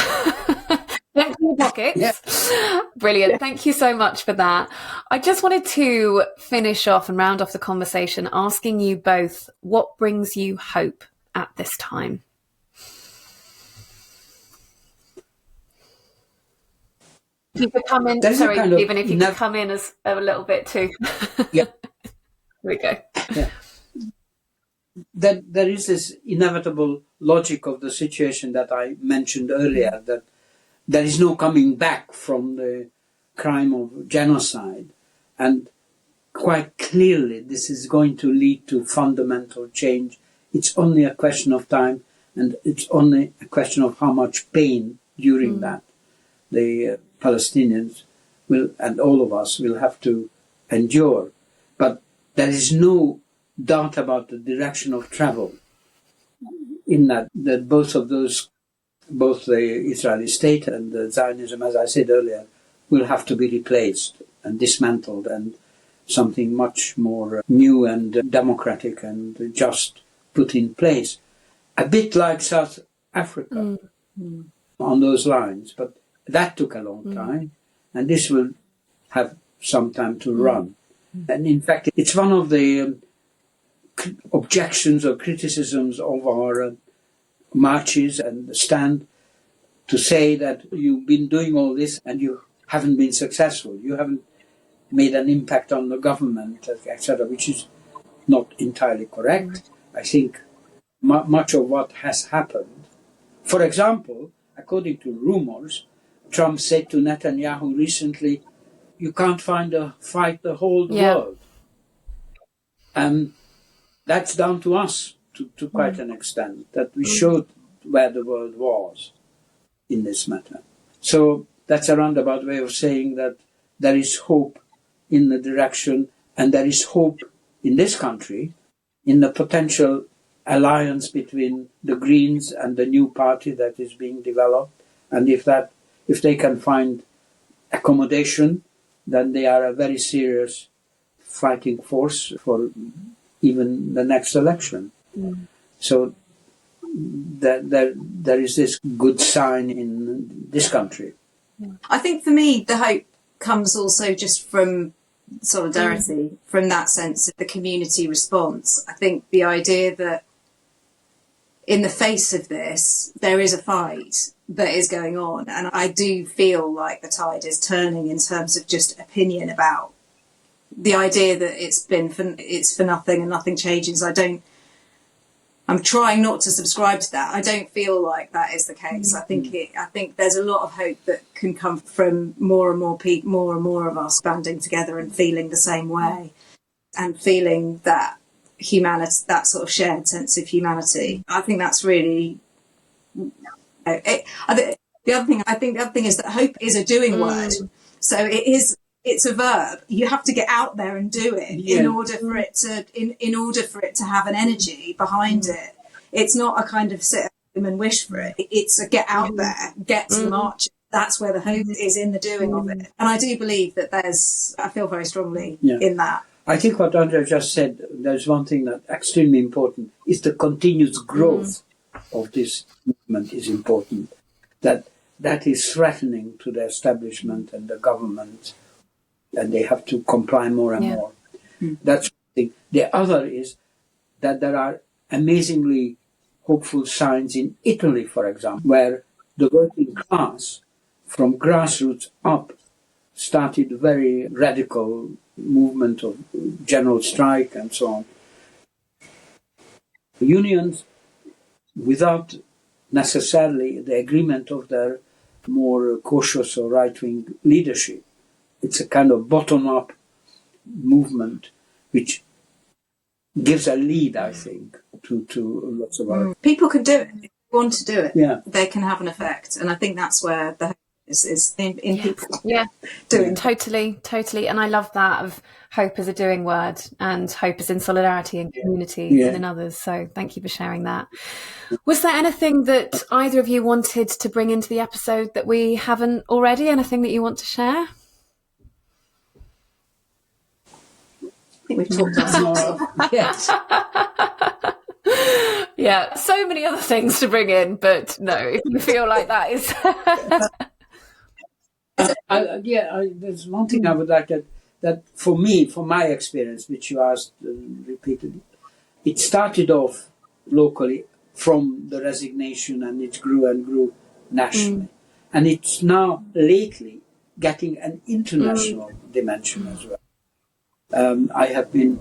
Empty your pockets. Yeah. Brilliant. Yeah. Thank you so much for that. I just wanted to finish off and round off the conversation asking you both what brings you hope at this time. You could come in. Sorry, Stephen, if you could come in as a little bit too. Yeah. Here we go. Yeah. That there is this inevitable logic of the situation that I mentioned earlier, that there is no coming back from the crime of genocide. And quite clearly, this is going to lead to fundamental change. It's only a question of time, and it's only a question of how much pain during that the Palestinians will, and all of us, will have to endure. But there is no doubt about the direction of travel in that both the Israeli state and the Zionism, as I said earlier, will have to be replaced and dismantled, and something much more new and democratic and just put in place. A bit like South Africa on those lines, but that took a long time, and this will have some time to run. And in fact, it's one of the objections or criticisms of our marches and the stand, to say that you've been doing all this and you haven't been successful, you haven't made an impact on the government, etc., which is not entirely correct. I think much of what has happened, for example, according to rumors, Trump said to Netanyahu recently, you can't fight the whole world. And that's down to us to quite an extent, that we showed where the world was in this matter. So that's a roundabout way of saying that there is hope in the direction, and there is hope in this country in the potential alliance between the Greens and the new party that is being developed. And if they can find accommodation, then they are a very serious fighting force for even the next election. So there is this good sign in this country. I think for me, the hope comes also just from solidarity, from that sense of the community response. I think the idea that in the face of this, there is a fight that is going on. And I do feel like the tide is turning in terms of just opinion about the idea that it's for nothing and nothing changes. I'm trying not to subscribe to that. I don't feel like that is the case. I think there's a lot of hope that can come from more and more people, more and more of us banding together and feeling the same way, and feeling that humanity, that sort of shared sense of humanity. I think that's really. The other thing is that hope is a doing word. So it's a verb. You have to get out there and do it in order for it to have an energy behind it. It's not a kind of sit at home and wish for it. It's a get out there, get to march. That's where the hope is, in the doing of it. And I do believe that I feel very strongly in that. I think what Andrea just said, there's one thing that's extremely important, is the continuous growth of this movement is important. That is threatening to the establishment and the government, and they have to comply more and more. That's one thing. The other is that there are amazingly hopeful signs in Italy, for example, where the working class, from grassroots up, started a very radical movement of general strike and so on. Unions, without necessarily the agreement of their more cautious or right-wing leadership. It's a kind of bottom-up movement which gives a lead, I think, to lots of other people can do it. If they want to do it, Yeah. they can have an effect. And I think that's where the hope is in people doing. Totally. And I love that of hope as a doing word, and hope as in solidarity and community and in others. So thank you for sharing that. Was there anything that either of you wanted to bring into the episode that we haven't already? Anything that you want to share? I think we've talked ourselves off. Yes. Yeah, so many other things to bring in, but no, if you feel like that is... There's one thing I would like that for me, from my experience, which you asked repeatedly, it started off locally from the resignation, and it grew and grew nationally. And it's now lately getting an international dimension as well. I have been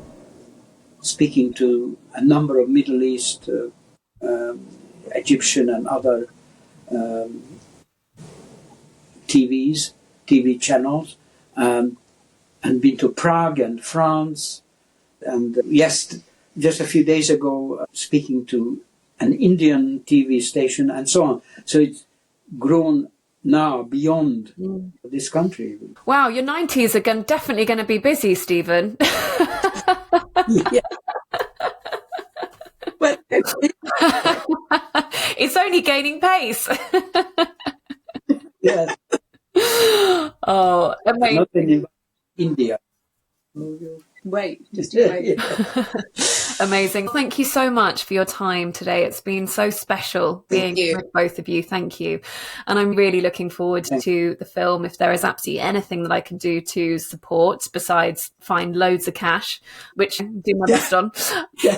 speaking to a number of Middle East, Egyptian and other TV channels, and been to Prague and France. And yes, just a few days ago, speaking to an Indian TV station and so on. So it's grown now beyond this country. Wow, your 90s are definitely going to be busy, Stephen. Yeah. Well, It's only gaining pace. Yes. Oh, amazing. Not in India. wait. Amazing. Thank you so much for your time today. It's been so special being with both of you. Thank you. And I'm really looking forward to the film. If there is absolutely anything that I can do to support besides find loads of cash, which I do my best on,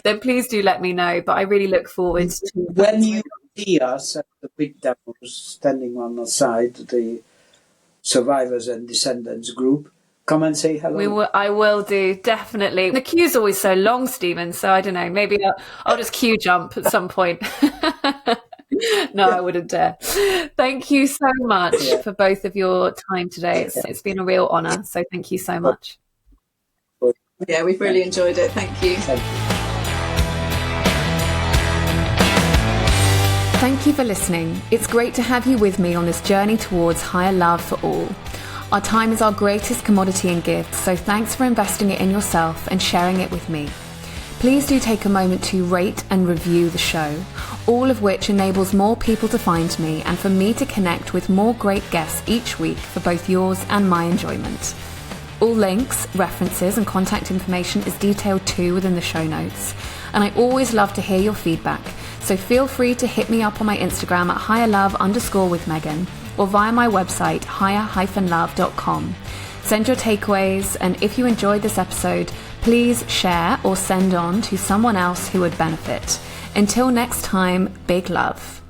then please do let me know. But I really look forward to when you see us at the big demos standing on the side, the Survivors and Descendants group, come and say hello. I will do, definitely. The queue's always so long, Stephen, so I don't know, maybe I'll just queue jump at some point. No, I wouldn't dare. Thank you so much for both of your time today. It's been a real honour, so thank you so much. Yeah, we've really enjoyed it. Thank you. Thank you for listening. It's great to have you with me on this journey towards higher love for all. Our time is our greatest commodity and gift, so thanks for investing it in yourself and sharing it with me. Please do take a moment to rate and review the show, all of which enables more people to find me and for me to connect with more great guests each week for both yours and my enjoyment. All links, references and contact information is detailed too within the show notes. And I always love to hear your feedback, so feel free to hit me up on my Instagram at higherlove_with_Megan or via my website higher-love.com. Send your takeaways, and if you enjoyed this episode, please share or send on to someone else who would benefit. Until next time, big love.